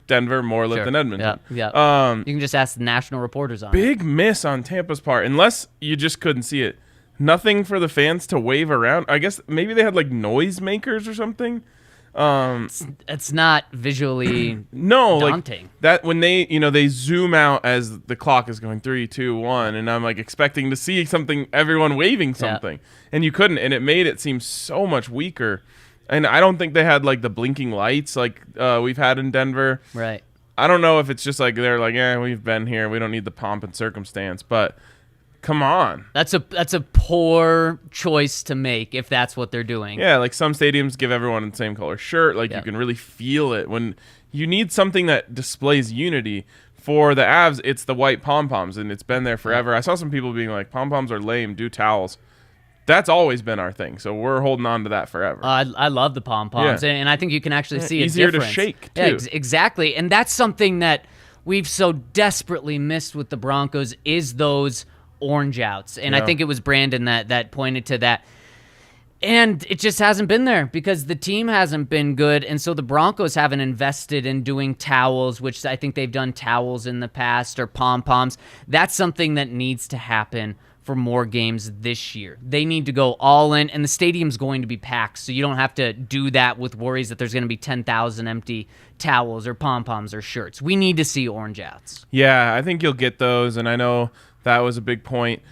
Denver more lit Sure. than Edmonton. Yeah. You can just ask the national reporters on it. Big miss on Tampa's part, unless you just couldn't see it. Nothing for the fans to wave around. I guess maybe they had noise makers or something. It's not visually No, daunting. That when they zoom out as the clock is going 3, 2, 1, and I'm expecting to see everyone waving something, and you couldn't, and it made it seem so much weaker. And I don't think they had the blinking lights we've had in Denver. Right. I don't know if it's just they're we've been here, we don't need the pomp and circumstance, but come on. That's a poor choice to make if that's what they're doing. Yeah, some stadiums give everyone the same color shirt. You can really feel it. When you need something that displays unity, for the Avs, it's the white pom-poms, and it's been there forever. I saw some people being like, pom-poms are lame, do towels. That's always been our thing, so we're holding on to that forever. I love the pom-poms, Yeah. and I think you can actually see a easier difference. to shake, too. Yeah, exactly. And that's something that we've so desperately missed with the Broncos is those orange outs. And I think it was Brandon that pointed to that. And it just hasn't been there because the team hasn't been good. And so the Broncos haven't invested in doing towels, which I think they've done towels in the past, or pom-poms. That's something that needs to happen for more games this year. They need to go all in, and the stadium's going to be packed, so you don't have to do that with worries that there's going to be 10,000 empty towels or pom-poms or shirts. We need to see orange outs. Yeah, I think you'll get those, and I know that was a big point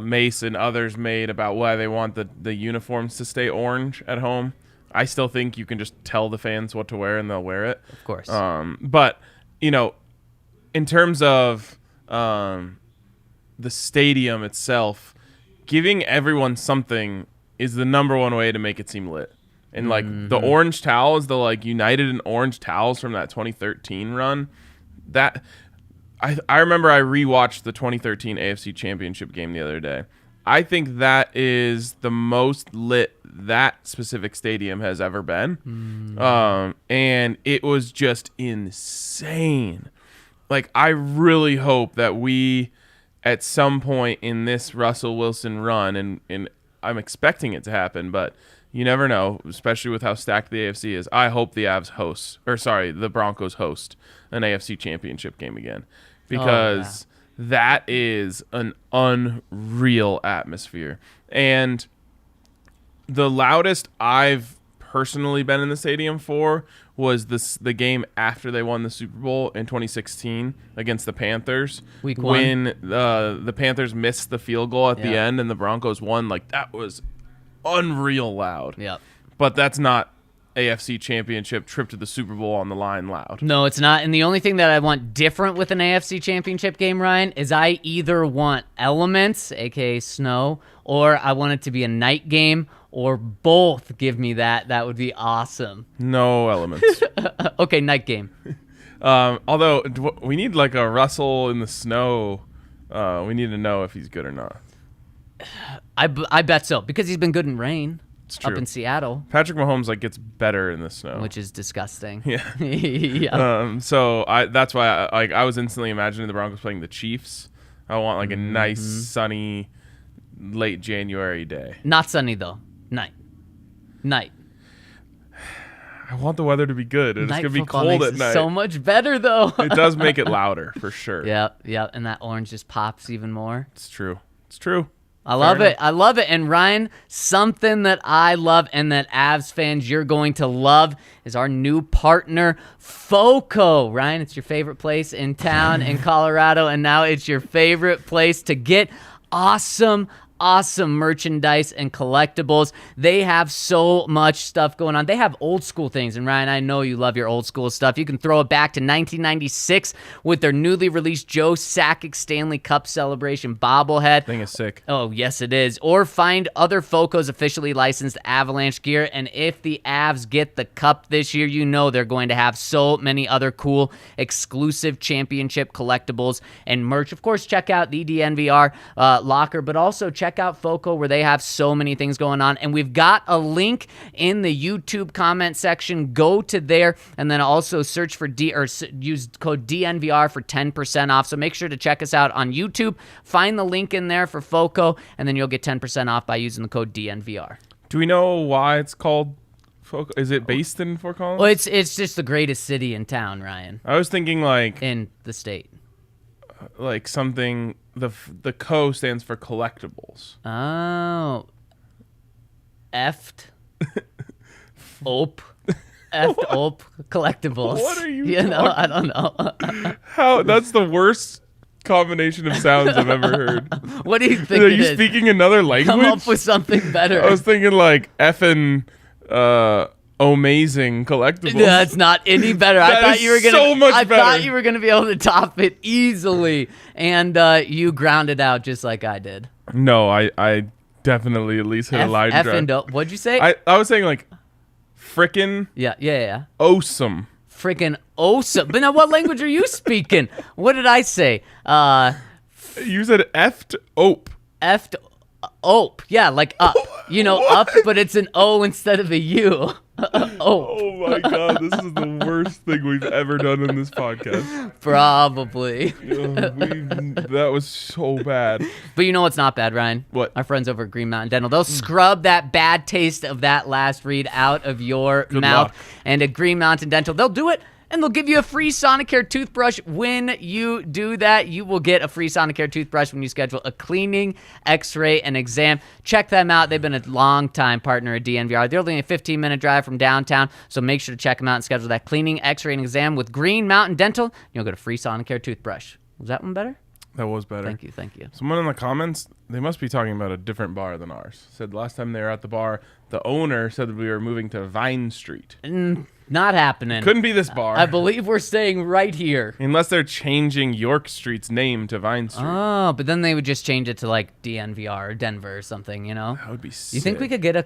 Mace and others made about why they want the uniforms to stay orange at home. I still think you can just tell the fans what to wear and they'll wear it. Of course. But, in terms of the stadium itself, giving everyone something is the number one way to make it seem lit. And the orange towels, the United and orange towels from that 2013 run, that I remember I rewatched the 2013 AFC Championship game the other day. I think that is the most lit that specific stadium has ever been. And it was just insane. I really hope that we, at some point in this Russell Wilson run, and I'm expecting it to happen, but you never know, especially with how stacked the AFC is. I hope the Broncos host an AFC Championship game again, because that is an unreal atmosphere. And the loudest I've personally been in the stadium for was the game after they won the Super Bowl in 2016 against the Panthers. Week 1. When the Panthers missed the field goal at the end and the Broncos won. That was unreal loud. Yep. But that's not AFC Championship trip to the Super Bowl on the line loud. No, it's not. And the only thing that I want different with an AFC Championship game, Ryan, is I either want elements, aka snow, or I want it to be a night game, or both. Give me that. That would be awesome. No elements. Okay, night game. Although we need a Russell in the snow. We need to know if he's good or not. I bet so, because he's been good in rain. It's true. Up in Seattle, Patrick Mahomes gets better in the snow, which is disgusting. Yeah. Yeah. So that's why I was instantly imagining the Broncos playing the Chiefs. I want a nice sunny late January day. Not sunny though. Night. I want the weather to be good. It's Night going to be football cold makes at it night. so much better, though. It does make it louder, for sure. Yeah, and that orange just pops even more. It's true. It's true. I love it. I love it. And Ryan, something that I love and that Avs fans you're going to love is our new partner, FOCO. Ryan, it's your favorite place in town in Colorado, and now it's your favorite place to get awesome merchandise and collectibles. They have so much stuff going on. They have old school things, and Ryan, I know you love your old school stuff. You can throw it back to 1996 with their newly released Joe Sakic Stanley Cup Celebration bobblehead. Thing is sick. Oh, yes, it is. Or find other FOCO's officially licensed Avalanche gear, and if the Avs get the cup this year, you know they're going to have so many other cool exclusive championship collectibles and merch. Of course, check out the DNVR locker, but also check out FOCO where they have so many things going on. And we've got a link in the YouTube comment section. Go to there and then also search for use code DNVR for 10% off. So make sure to check us out on YouTube. Find the link in there for FOCO, and then you'll get 10% off by using the code DNVR. Do we know why it's called FOCO? Is it based in Fort Collins? Well, it's just the greatest city in town, Ryan, I was thinking in the state. like something. The co stands for collectibles. Oh. Ope collectibles. What are you know, talking- I don't know. How? That's the worst combination of sounds I've ever heard. What do you think Are it you is? speaking another language? Come up with something better. I was thinking like effing amazing collectibles. That's not any better. That I thought is you were gonna. so much I better. thought you were gonna be able to top it easily, and you ground it out just like I did. No, I definitely at least hit a line drive. Effing dope. What'd you say? I was saying like frickin' Yeah. awesome. Freaking awesome. But now, what language are you speaking? What did I say? You said effed ope. Effed ope. Yeah, like up. You know, up, but it's an O instead of a U. Ope. Oh my god, this is the worst thing we've ever done in this podcast. Probably. That was so bad. But you know what's not bad, Ryan? What? Our friends over at Green Mountain Dental. They'll scrub that bad taste of that last read out of your mouth. luck. And at Green Mountain Dental, they'll do it. And they'll give you a free Sonicare toothbrush. When you do that, you will get a free Sonicare toothbrush when you schedule a cleaning, x-ray, and exam. Check them out. They've been a long-time partner at DNVR. They're only a 15-minute drive from downtown, so make sure to check them out and schedule that cleaning, x-ray, and exam with Green Mountain Dental. You'll get a free Sonicare toothbrush. Was that one better? That was better. Thank you. Someone in the comments, they must be talking about a different bar than ours. Said last time they were at the bar, the owner said that we were moving to Vine Street. Not happening. Couldn't be this bar. I believe we're staying right here. Unless they're changing York Street's name to Vine Street. Oh, but then they would just change it to like DNVR or Denver or something, you know? That would be sick. You think we could get a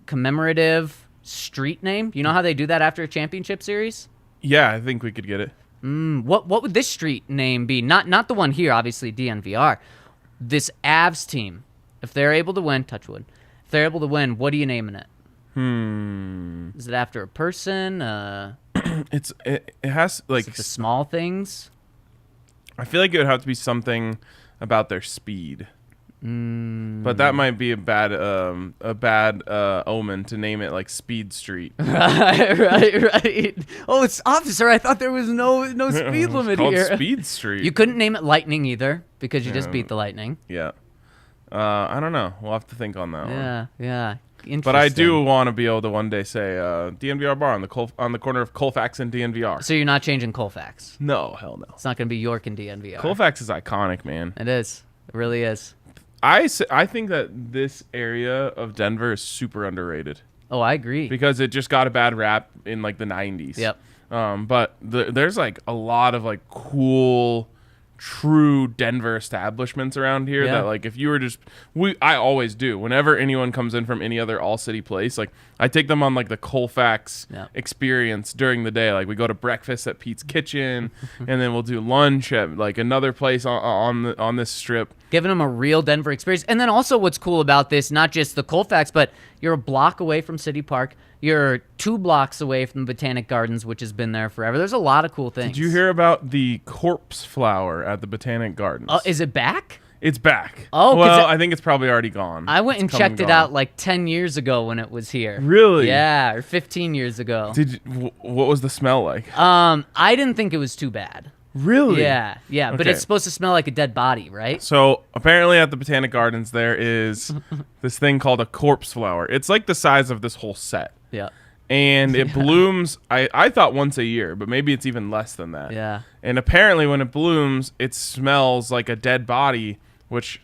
commemorative street name? You know how they do that after a championship series? Yeah, I think we could get it. What would this street name be? Not the one here, obviously DNVR. This Avs team, if they're able to win, touch wood. If they're able to win, what are you naming it? Is it after a person? It has like Is it the small things? I feel like it would have to be something about their speed. But that might be a bad omen to name it like Speed Street. Right. Oh, it's officer. I thought there was no speed It's limit called here. Speed Street. You couldn't name it Lightning either because you just beat the Lightning. Yeah. I don't know. We'll have to think on that one. Yeah. But I do Interesting. want to be able to one day say DNVR Bar on the corner of Colfax and DNVR. So you're not changing Colfax. No, hell no. It's not going to be York and DNVR. Colfax is iconic, man. It is. It really is. I think that this area of Denver is super underrated Oh, I agree. because it just got a bad rap in like the 90s. Yep. But there's like a lot of like cool, true Denver establishments around here Yeah. that like if you were just I always do whenever anyone comes in from any other all city place, like I take them on like the Colfax Yeah. experience during the day. Like we go to breakfast at Pete's Kitchen and then we'll do lunch at like another place on this strip. Giving them a real Denver experience. And then also what's cool about this, not just the Colfax, but you're a block away from City Park. You're 2 blocks away from the Botanic Gardens, which has been there forever. There's a lot of cool things. Did you hear about the corpse flower at the Botanic Gardens? Is it back? It's back. Oh, 'cause well, I think it's probably already gone. I went and It's come checked it gone. out like 10 years ago when it was here. Really? Yeah, or 15 years ago. What was the smell like? I didn't think it was too bad. Really? Yeah, but Okay. it's supposed to smell like a dead body, right? So apparently at the Botanic Gardens there is this thing called a corpse flower. It's like the size of this whole set. Yeah. And it blooms, I thought once a year, but maybe it's even less than that. Yeah. And apparently when it blooms, it smells like a dead body, which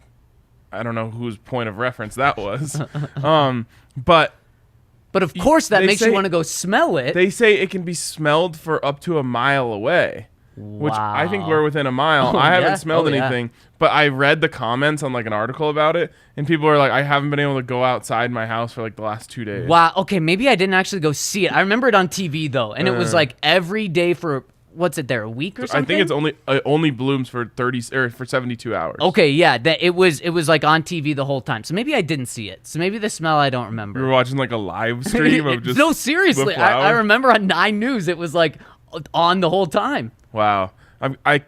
I don't know whose point of reference that was. But But of course that they makes say- you want to go smell it. they say it can be smelled for up to a mile away. Which I think we're within a mile. I haven't yeah. smelled Oh, yeah. anything, but I read the comments on like an article about it, and people are like, I haven't been able to go outside my house for like the last 2 days. Wow. Okay, maybe I didn't actually go see it. I remember it on TV though, and it was like every day for what's it there, a week or something? I think it's only blooms for 30 or for 72 hours. Okay, yeah, that it was like on TV the whole time. So maybe I didn't see it. So maybe the smell I don't remember. You were watching like a live stream of just no, seriously. the I flower? remember on 9 News it was like on the whole time. Wow. I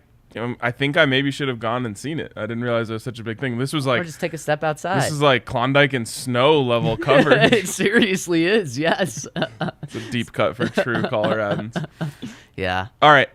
think I maybe should have gone and seen it. I didn't realize it was such a big thing. This was Or like just take a step outside. this is like Klondike and snow level coverage. It seriously is. Yes. It's a deep cut for true Coloradans. Yeah. All right.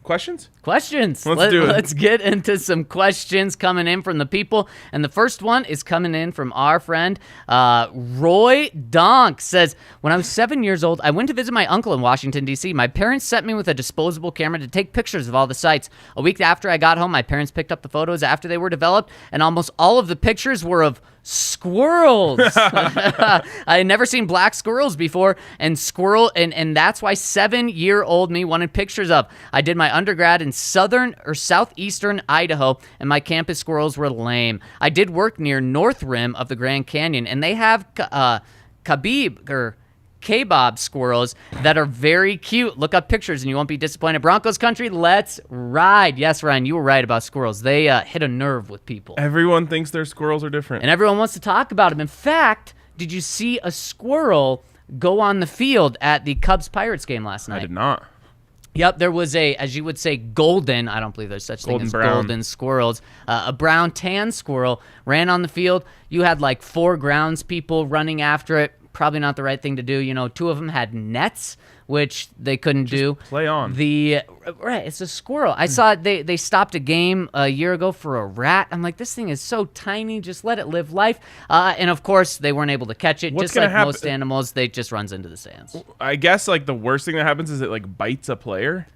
Questions? Questions. Let's do it. Let's get into some questions coming in from the people. And the first one is coming in from our friend Roy Donk. Says, when I was 7 years old, I went to visit my uncle in Washington, D.C. My parents sent me with a disposable camera to take pictures of all the sites. A week after I got home, my parents picked up the photos after they were developed, and almost all of the pictures were of squirrels. I had never seen black squirrels before, and that's why 7-year-old me wanted pictures of. I did my undergrad in southern or southeastern Idaho, and my campus squirrels were lame. I did work near North Rim of the Grand Canyon, and they have kebab squirrels that are very cute. Look up pictures and you won't be disappointed. Broncos Country, let's ride. Yes, Ryan, you were right about squirrels. They hit a nerve with people. Everyone thinks their squirrels are different. And everyone wants to talk about them. In fact, did you see a squirrel go on the field at the Cubs-Pirates game last night? I did not. Yep, there was as you would say, golden, I don't believe there's such thing as golden squirrels. A brown tan squirrel ran on the field. You had like 4 grounds people running after it. Probably not the right thing to do. You know, 2 of them had nets, which they couldn't do. Play on. Right, it's a squirrel. I saw they stopped a game a year ago for a rat. I'm like, this thing is so tiny. Just let it live life. And of course, they weren't able to catch it. What's just gonna like happen? most animals, they just runs into the sands. I guess like the worst thing that happens is it like bites a player.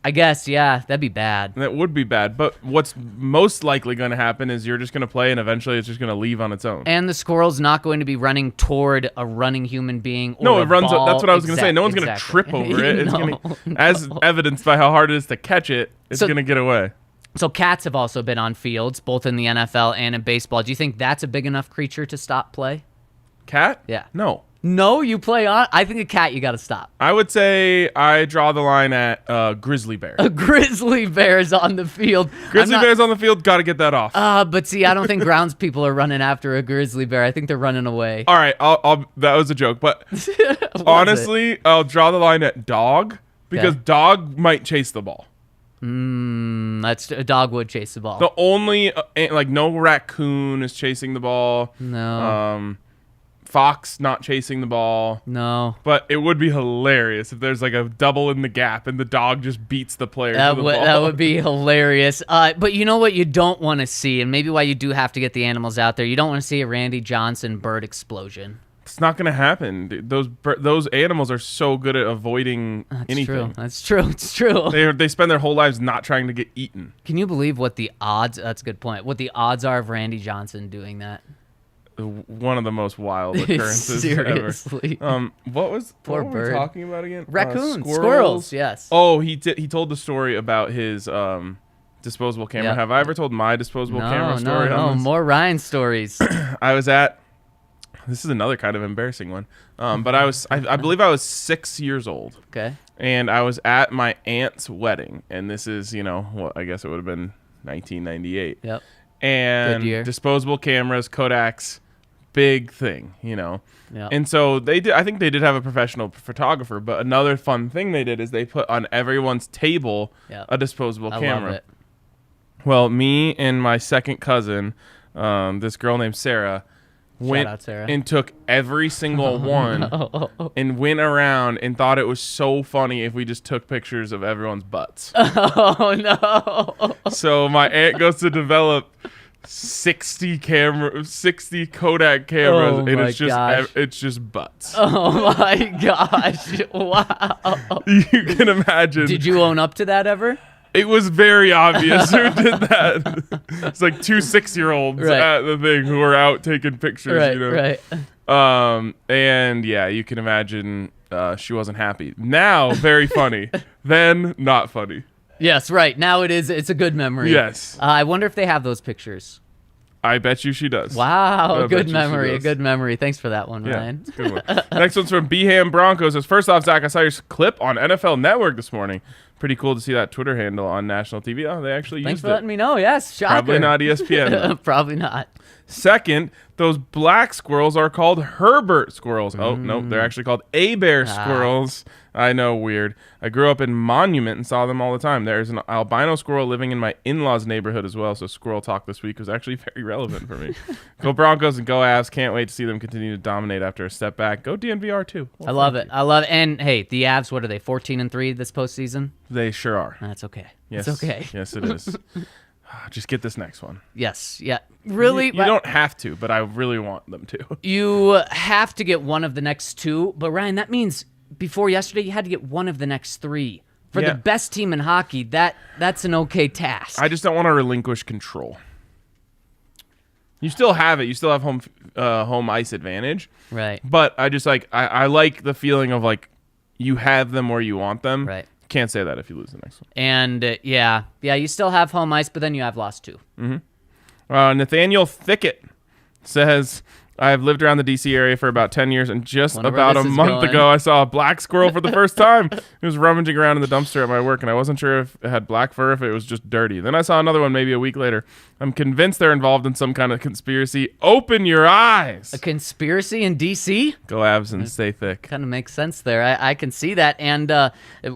I guess, yeah, that'd be bad. That would be bad. But what's most likely going to happen is you're just going to play and eventually it's just going to leave on its own. And the squirrel's not going to be running toward a running human being. Or No, a it runs. ball. That's what I was going to say. No one's going to Exactly. trip over it. It's No, gonna, as evidenced by how hard it is to catch it, it's So- going to get away. So cats have also been on fields, both in the NFL and in baseball. Do you think that's a big enough creature to stop play? Cat? Yeah. No. No, you play on. I think a cat you got to stop. I would say I draw the line at grizzly bear. A grizzly bear is on the field. Grizzly bear's on the field. Got to get that off. But see, I don't think grounds people are running after a grizzly bear. I think they're running away. All right, that was a joke, but honestly, I'll draw the line at dog because Okay. dog might chase the ball. That's a dog would chase the ball. The only like no raccoon is chasing the ball. No, Fox not chasing the ball. no. But it would be hilarious if there's like a double in the gap and the dog just beats the player to the ball. That would be hilarious. But you know what you don't want to see, and maybe why you do have to get the animals out there. You don't want to see a Randy Johnson bird explosion. It's not gonna happen. Dude. Those animals are so good at avoiding anything. That's true. It's true. They spend their whole lives not trying to get eaten. Can you believe what the odds? That's a good point. What the odds are of Randy Johnson doing that? One of the most wild occurrences Seriously. ever. What Poor were bird. we talking about again? Raccoons, squirrels. Yes. Oh, he told the story about his disposable camera. Yeah. Have I ever told my disposable camera story? No. on this? More Ryan stories. I was at. This is another kind of embarrassing one. But I believe I was 6 years old. Okay. And I was at my aunt's wedding, and this is I guess it would have been 1998. Yep. And Good year. disposable cameras, Kodaks, big thing, Yeah. And so they did. I think they did have a professional photographer, but another fun thing they did is they put on everyone's table Yep. a disposable I camera. love it. Well, me and my second cousin, this girl named Sarah, went out, Sarah. and took every single one and went around and thought it was so funny if we just took pictures of everyone's butts. Oh, no. So my aunt goes to develop 60 Kodak cameras, Oh and my gosh. it's just butts. Oh, my gosh. Wow. You can imagine. Did you own up to that ever? It was very obvious who did that. It's like 2 6-year-olds Right. at the thing who were out taking pictures. Right, you know? right. And yeah, you can imagine she wasn't happy. Now, very funny. Then, not funny. Yes, right. Now it's a good memory. Yes. I wonder if they have those pictures. I bet you she does. Wow, I a bet good you she memory, a does. good memory. Thanks for that one, Yeah, Ryan. it's a good one. Next one's from Beham Broncos. Says, first off, Zach, I saw your clip on NFL Network this morning. Pretty cool to see that Twitter handle on national TV. Oh, they actually Thanks used for it. letting me know. Yes, shocker. Probably not ESPN. though. Probably not. Second, those black squirrels are called Herbert squirrels. Oh, no, they're actually called A-Bear squirrels. I know, weird. I grew up in Monument and saw them all the time. There's an albino squirrel living in my in-laws' neighborhood as well, so squirrel talk this week was actually very relevant for me. Go Broncos and go Avs. Can't wait to see them continue to dominate after a step back. Go DNVR too. Well, I love thank it. I love it. And hey, the Avs, what are they, 14-3 this postseason? you. They sure are. That's okay. Yes. It's okay. Yes, it is. Just get this next one. Yes. Yeah. Really? You don't have to, but I really want them to. You have to get one of the next two, but Ryan, that means before yesterday you had to get one of the next three. For Yeah. the best team in hockey, that's an okay task. I just don't want to relinquish control. You still have it. You still have home ice advantage. Right. But I just I like the feeling of like you have them where you want them. Right. Can't say that if you lose the next one. And yeah, you still have home ice, but then you have lost two. Nathaniel Thicket says, I have lived around the D.C. area for about 10 years, and just Wonder where about a this is month going. ago, I saw a black squirrel for the first time. It was rummaging around in the dumpster at my work, and I wasn't sure if it had black fur, if it was just dirty. Then I saw another one maybe a week later. I'm convinced they're involved in some kind of conspiracy. Open your eyes. A conspiracy in D.C.? Go Avs and stay thick. Kind of makes sense there. I can see that. And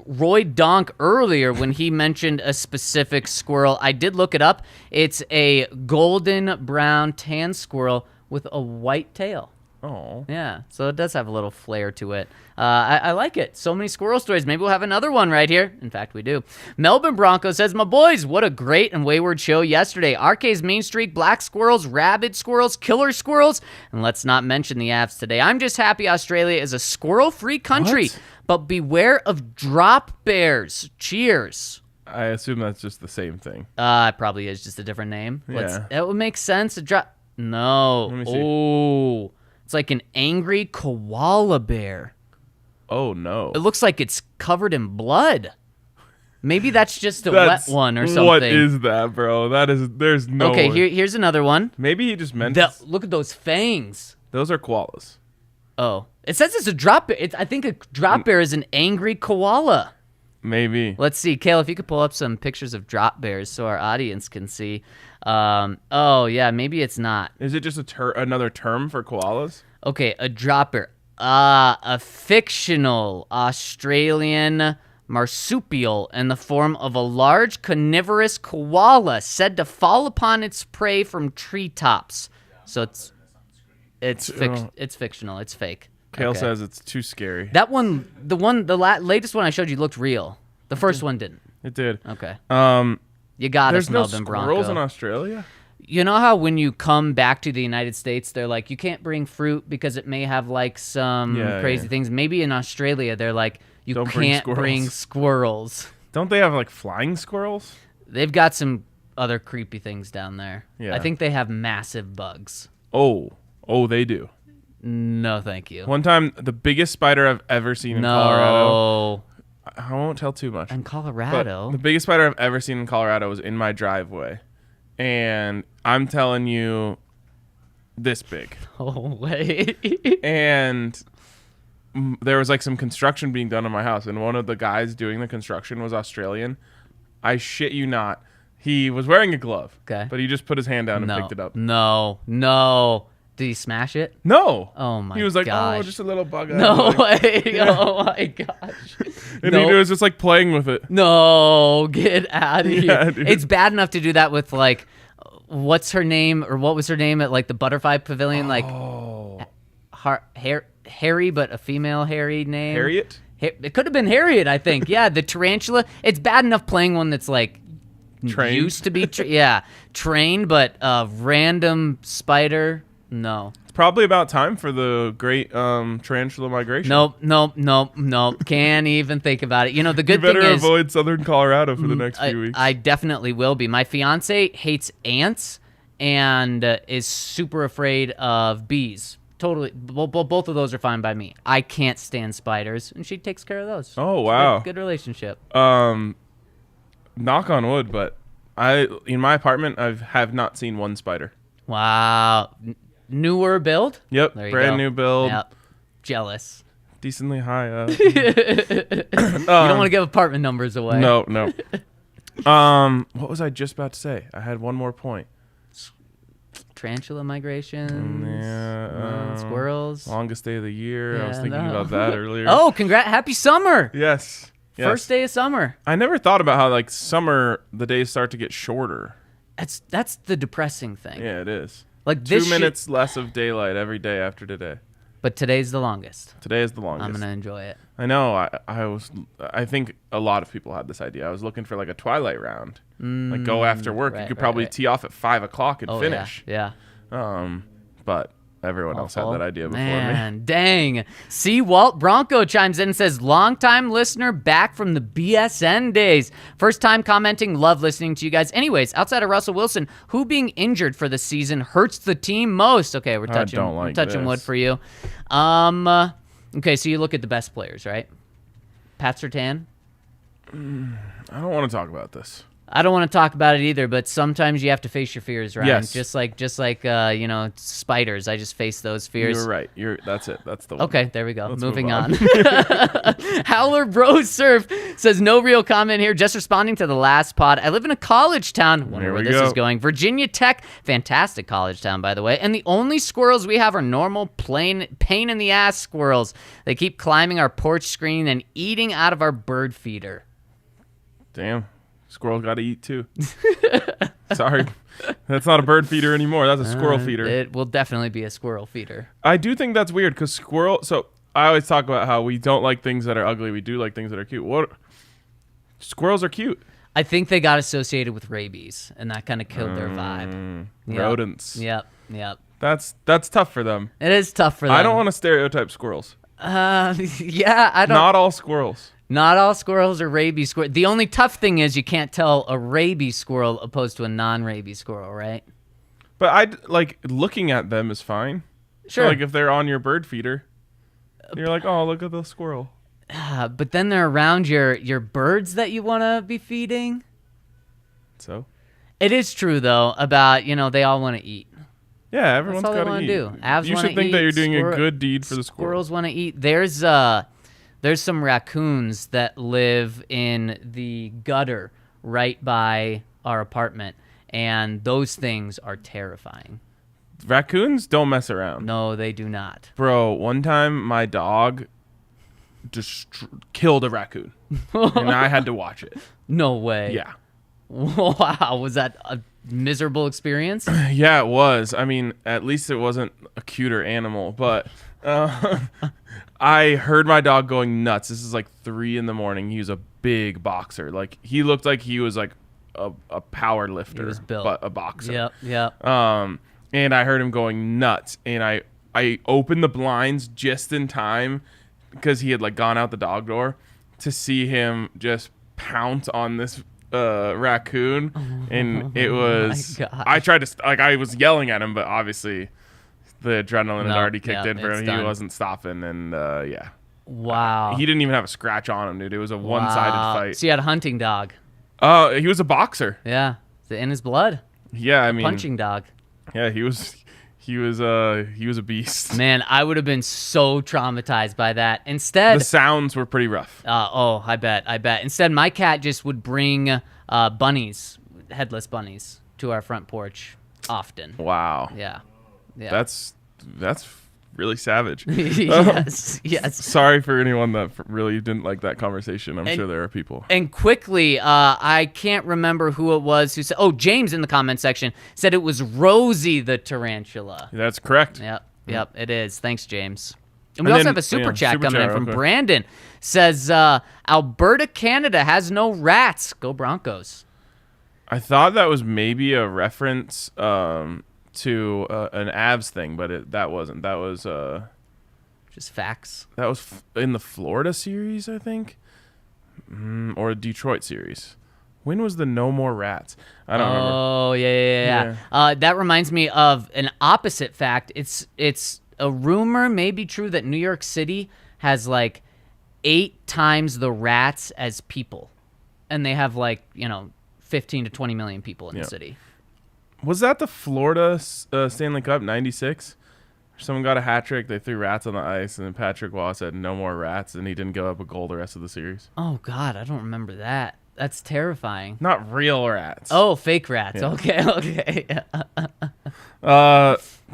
Roy Donk earlier, when he mentioned a specific squirrel, I did look it up. It's a golden brown tan squirrel with a white tail. Oh. Yeah, so it does have a little flair to it. I like it. So many squirrel stories. Maybe we'll have another one right here. In fact, we do. Melbourne Broncos says, my boys, what a great and wayward show yesterday. RK's Main Streak, black squirrels, rabid squirrels, killer squirrels, and let's not mention the Avs today. I'm just happy Australia is a squirrel-free country, What? but beware of drop bears. Cheers. I assume that's just the same thing. It probably is just a different name. Yeah. That would make sense. A drop. No. Let me see. Oh. It's like an angry koala bear. Oh, no. It looks like it's covered in blood. Maybe that's just a That's- wet one or something. What is that, bro? There's no Okay, way. here's another one. Maybe he just meant Look at those fangs. those are koalas. Oh. It says it's a drop bear. I think a drop bear is an angry koala. Maybe. Let's see. Kale, if you could pull up some pictures of drop bears so our audience can see. Oh, yeah, maybe it's not. Is it just another term for koalas? Okay, a drop bear. A fictional Australian marsupial in the form of a large carnivorous koala said to fall upon its prey from treetops. So it's fictional. It's fake. Kale Okay. says it's too scary. That one, the latest one I showed you looked real. The first one didn't. It did. Okay. Um, You got there's us, no Melbourne squirrels Bronco. in Australia? You know how when you come back to the United States, they're like, you can't bring fruit because it may have like some crazy yeah. things. Maybe in Australia, they're like, you Don't bring can't bring squirrels. Don't they have like flying squirrels? They've got some other creepy things down there. Yeah. I think they have massive bugs. Oh, they do. No, thank you. One time, the biggest spider I've ever seen in Colorado. No. I won't tell too much. In But Colorado? the biggest spider I've ever seen in Colorado was in my driveway. And I'm telling you, this big. Oh, wait. And there was like some construction being done on my house. And one of the guys doing the construction was Australian. I shit you not. He was wearing a glove. Okay. But he just put his hand down and No. picked it up. No. Did he smash it? No. Oh my! He was like, gosh. oh, just a little bug. No Like, way! Oh my gosh! and he was just like playing with it. No, get out of here! Yeah, dude. It's bad enough to do that with like, what's her name or what was her name at like the Butterfly Pavilion? Like, Harry, but a female Harry name. Harriet. It could have been Harriet, I think. Yeah, the tarantula. It's bad enough playing one that's like Trained. used to be, trained, but random spider. No. It's probably about time for the great tarantula migration. Nope. Can't even think about it. You know, the good You better thing is, avoid southern Colorado for the next few weeks. I definitely will be. My fiance hates ants and is super afraid of bees. Totally, both of those are fine by me. I can't stand spiders, and she takes care of those. Oh, wow. Good relationship. Knock on wood, but in my apartment I have not seen one spider. Wow. Newer build? Yep, There you brand go. new build, Yep. Jealous. decently high up. You don't want to give apartment numbers away. No. What was I just about to say? I had one more point. Tarantula migrations. Yeah, Squirrels. Longest day of the year. I was Yeah, thinking no. about that earlier. Oh, happy summer. Yes. First day of summer. I never thought about how like summer the days start to get shorter. That's the depressing thing. Yeah, it is. Like 2 this minutes less of daylight every day after today. but today's the longest. Today is the longest. I'm gonna enjoy it. I know. I think a lot of people had this idea. I was looking for like a twilight round, like go after work. You could probably tee off at 5 o'clock and finish. Yeah. But everyone else had that idea before me. Man, dang. See, Walt Bronco chimes in and says, longtime listener back from the BSN days. First time commenting, love listening to you guys. Anyways, outside of Russell Wilson, who being injured for the season hurts the team most? Okay, we're touching wood for you. Okay, so you look at the best players, right? Pat Surtain. I don't want to talk about this. I don't want to talk about it either, but sometimes you have to face your fears, Ryan. Yes. Just like spiders. I just face those fears. You're right. That's it. That's the one. Okay, there we go. Let's Moving move on. Howler Bros Surf says, no real comment here, just responding to the last pod. I live in a college town. Wonder There where we this go. is going. Virginia Tech, fantastic college town, by the way. And the only squirrels we have are normal, plain, pain in the ass squirrels. They keep climbing our porch screen and eating out of our bird feeder. Damn. Squirrel got to eat too. Sorry. That's not a bird feeder anymore. That's a squirrel feeder. It will definitely be a squirrel feeder. I do think that's weird because so I always talk about how we don't like things that are ugly. We do like things that are cute. Squirrels are cute. I think they got associated with rabies, and that kind of killed their vibe. Yep. Rodents. Yep. That's tough for them. It is tough for them. I don't want to stereotype squirrels. Yeah, I don't. Not all squirrels. Not all squirrels are rabies squirrels. The only tough thing is you can't tell a rabies squirrel opposed to a non-rabies squirrel, right? But I like looking at them is fine. Sure. So, like if they're on your bird feeder, you're like, oh, look at the squirrel. But then they're around your birds that you want to be feeding. So. It is true though about they all want to eat. Yeah, everyone's That's all they got to wanna eat. do. Avs You wanna should think eat, that you're doing a good deed for the squirrel. Squirrels want to eat. There's some raccoons that live in the gutter right by our apartment, and those things are terrifying. Raccoons don't mess around. No, they do not. Bro, one time my dog just killed a raccoon, and I had to watch it. No way. Yeah. Wow, was that a miserable experience? Yeah, it was. I mean, at least it wasn't a cuter animal, but I heard my dog going nuts. This is like 3 a.m. He was a big boxer. Like he looked like he was like a power lifter, He was built. but a boxer. Yep. And I heard him going nuts, and I opened the blinds just in time because he had like gone out the dog door to see him just pounce on this raccoon, and it was my gosh. I tried to I was yelling at him, but obviously the adrenaline had already kicked in for it's him. done. He wasn't stopping, and yeah, Wow. he didn't even have a scratch on him, dude. It was a one-sided fight. So you had a hunting dog. He was a boxer. Yeah. Is it in his blood? Yeah, I mean, Punching dog. yeah, he was a beast. Man, I would have been so traumatized by that. Instead, The sounds were pretty rough. I bet. Instead, my cat just would bring bunnies, headless bunnies, to our front porch often. Wow. Yeah. That's That's really savage. Yes. Sorry for anyone that really didn't like that conversation. I'm sure there are people. And quickly, I can't remember who it was who said, James in the comment section said it was Rosie the tarantula. That's correct. Yep, it is. Thanks, James. And we And also then- have a super yeah, chat super coming in chat, from okay. Brandon. Says, Alberta, Canada has no rats. Go Broncos. I thought that was maybe a reference to an Avs thing, but that wasn't. That was Just facts. in the Florida series, I think, or a Detroit series. When was the No More Rats? I don't remember. Oh, yeah. That reminds me of an opposite fact. It's a rumor, maybe true, that New York City has like 8 times the rats as people. And they have 15 to 20 million people in the city. Was that the Florida Stanley Cup '96? Someone got a hat trick. They threw rats on the ice, and then Patrick Waugh said, "No more rats," and he didn't go up a goal the rest of the series. Oh, God, I don't remember that. That's terrifying. Not real rats. Oh, fake rats. Yeah. Okay.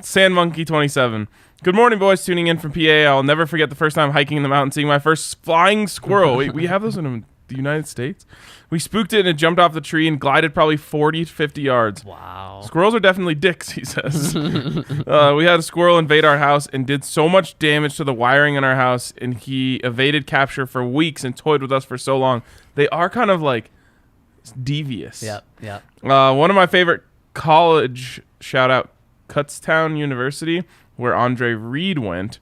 Sand Monkey 27. Good morning, boys. Tuning in from PA. I'll never forget the first time hiking in the mountain, seeing my first flying squirrel. Wait, we have those in the United States? We spooked it and it jumped off the tree and glided probably 40 to 50 yards. Wow. Squirrels are definitely dicks, he says. We had a squirrel invade our house and did so much damage to the wiring in our house, and he evaded capture for weeks and toyed with us for so long. They are kind of like devious. Yep. One of my favorite college, shout out Kutztown University, where Andre Reed went,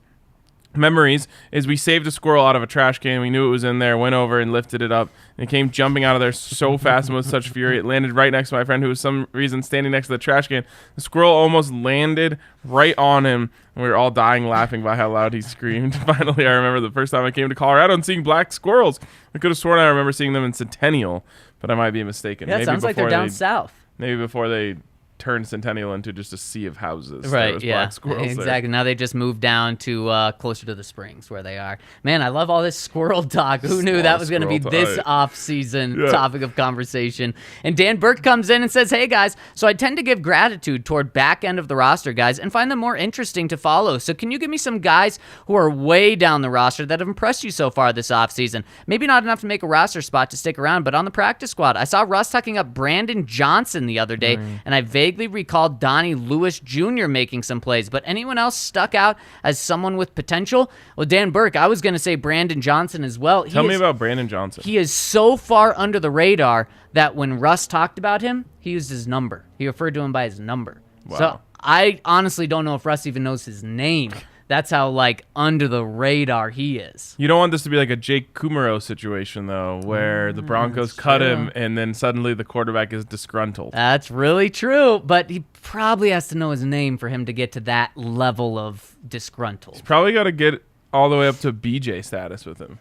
memories is we saved a squirrel out of a trash can. We knew it was in there, went over and lifted it up, and it came jumping out of there so fast and with such fury. It landed right next to my friend, who was some reason standing next to the trash can. The squirrel almost landed right on him, and we were all dying laughing by how loud he screamed. Finally, I remember the first time I came to Colorado and seeing black squirrels. I could have sworn I remember seeing them in Centennial, but I might be mistaken. Yeah, it sounds like they're down they- south. Maybe before they turned Centennial into just a sea of houses. There Right, was yeah, black squirrels exactly. there. Now they just moved down to closer to the springs where they are. Man, I love all this squirrel talk. Who knew that was going to be Squirrel this talk. off-season Yeah. topic of conversation? And Dan Burke comes in and says, hey, guys, so I tend to give gratitude toward back end of the roster, guys, and find them more interesting to follow. So can you give me some guys who are way down the roster that have impressed you so far this offseason? Maybe not enough to make a roster spot to stick around, but on the practice squad. I saw Russ tucking up Brandon Johnson the other day, and I vaguely recalled Donnie Lewis Jr. making some plays, but anyone else stuck out as someone with potential? Well, Dan Burke, I was going to say Brandon Johnson as well. Tell me about Brandon Johnson. He is so far under the radar that when Russ talked about him, he used his number. He referred to him by his number. Wow. So I honestly don't know if Russ even knows his name. That's how, under the radar he is. You don't want this to be like a Jake Kumaro situation, though, where the Broncos cut him and then suddenly the quarterback is disgruntled. That's really true, but he probably has to know his name for him to get to that level of disgruntled. Probably got to get all the way up to BJ status with him.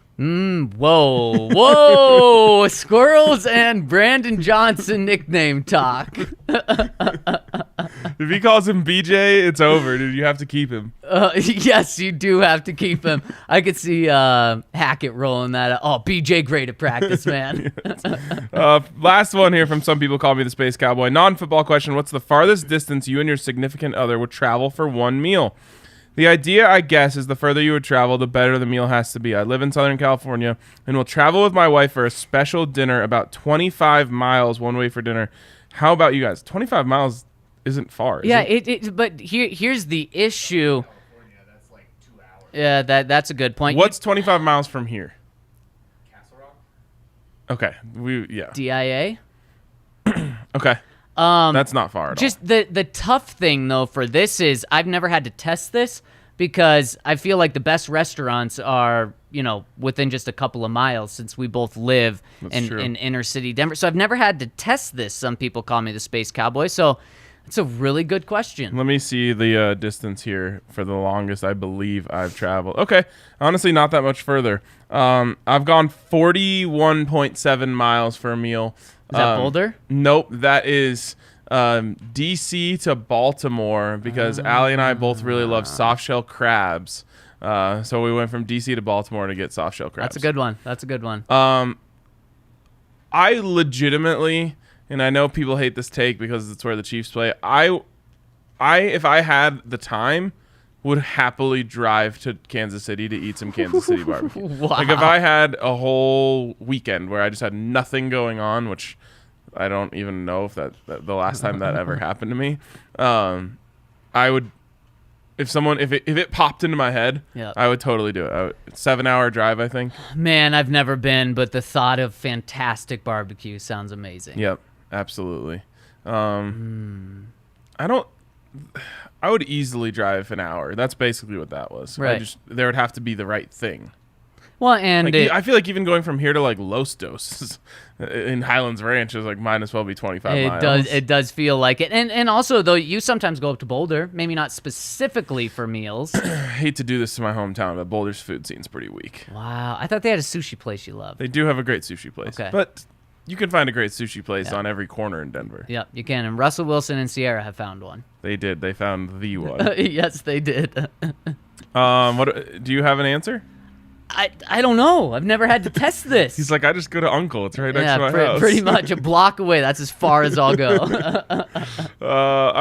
Whoa. Squirrels and Brandon Johnson nickname talk. If he calls him BJ, it's over, dude. You have to keep him. Yes, you do have to keep him. I could see Hackett rolling that. Oh, BJ great at practice, man. Last one here from Some People Call Me the Space Cowboy. Non-football question. What's the farthest distance you and your significant other would travel for one meal? The idea, I guess, is the further you would travel, the better the meal has to be. I live in Southern California and will travel with my wife for a special dinner about 25 miles one way for dinner. How about you guys? 25 miles isn't far, is Yeah, it? but here's the issue. Yeah, that's a good point. What's 25 miles from here? Castle Rock? Okay. DIA? Okay. That's not far at all. Just the tough thing though for this is I've never had to test this because I feel like the best restaurants are, within just a couple of miles since we both live in inner city Denver. So I've never had to test this. Some people call me the Space Cowboy. So it's a really good question. Let me see the distance here for the longest I believe I've traveled. Okay. Honestly, not that much further. I've gone 41.7 miles for a meal. Is that Boulder? Nope. That is D.C. to Baltimore because Allie and I both really love soft shell crabs. So we went from D.C. to Baltimore to get soft shell crabs. That's a good one. I legitimately, and I know people hate this take because it's where the Chiefs play. If I had the time would happily drive to Kansas City to eat some Kansas City barbecue. Wow. Like if I had a whole weekend where I just had nothing going on, which I don't even know if that the last time that ever happened to me, I would. If it popped into my head, Yep. I would totally do it. 7-hour drive, I think. Man, I've never been, but the thought of fantastic barbecue sounds amazing. Yep, absolutely. I would easily drive an hour. That's basically what that was. Right. There would have to be the right thing. Well, and Like, I feel like even going from here to like Los Dos in Highlands Ranch is like might as well be 25 miles. It does feel like it. And also, though, you sometimes go up to Boulder, maybe not specifically for meals. I hate to do this to my hometown, but Boulder's food scene's pretty weak. Wow. I thought they had a sushi place you loved. They do have a great sushi place. Okay. But you can find a great sushi place on every corner in Denver. Yep, you can. And Russell Wilson and Sierra have found one. They did. They found the one. Yes, they did. What do you have an answer? I don't know. I've never had to test this. He's like, I just go to Uncle. It's right next to my house. Pretty much a block away. That's as far as I'll go.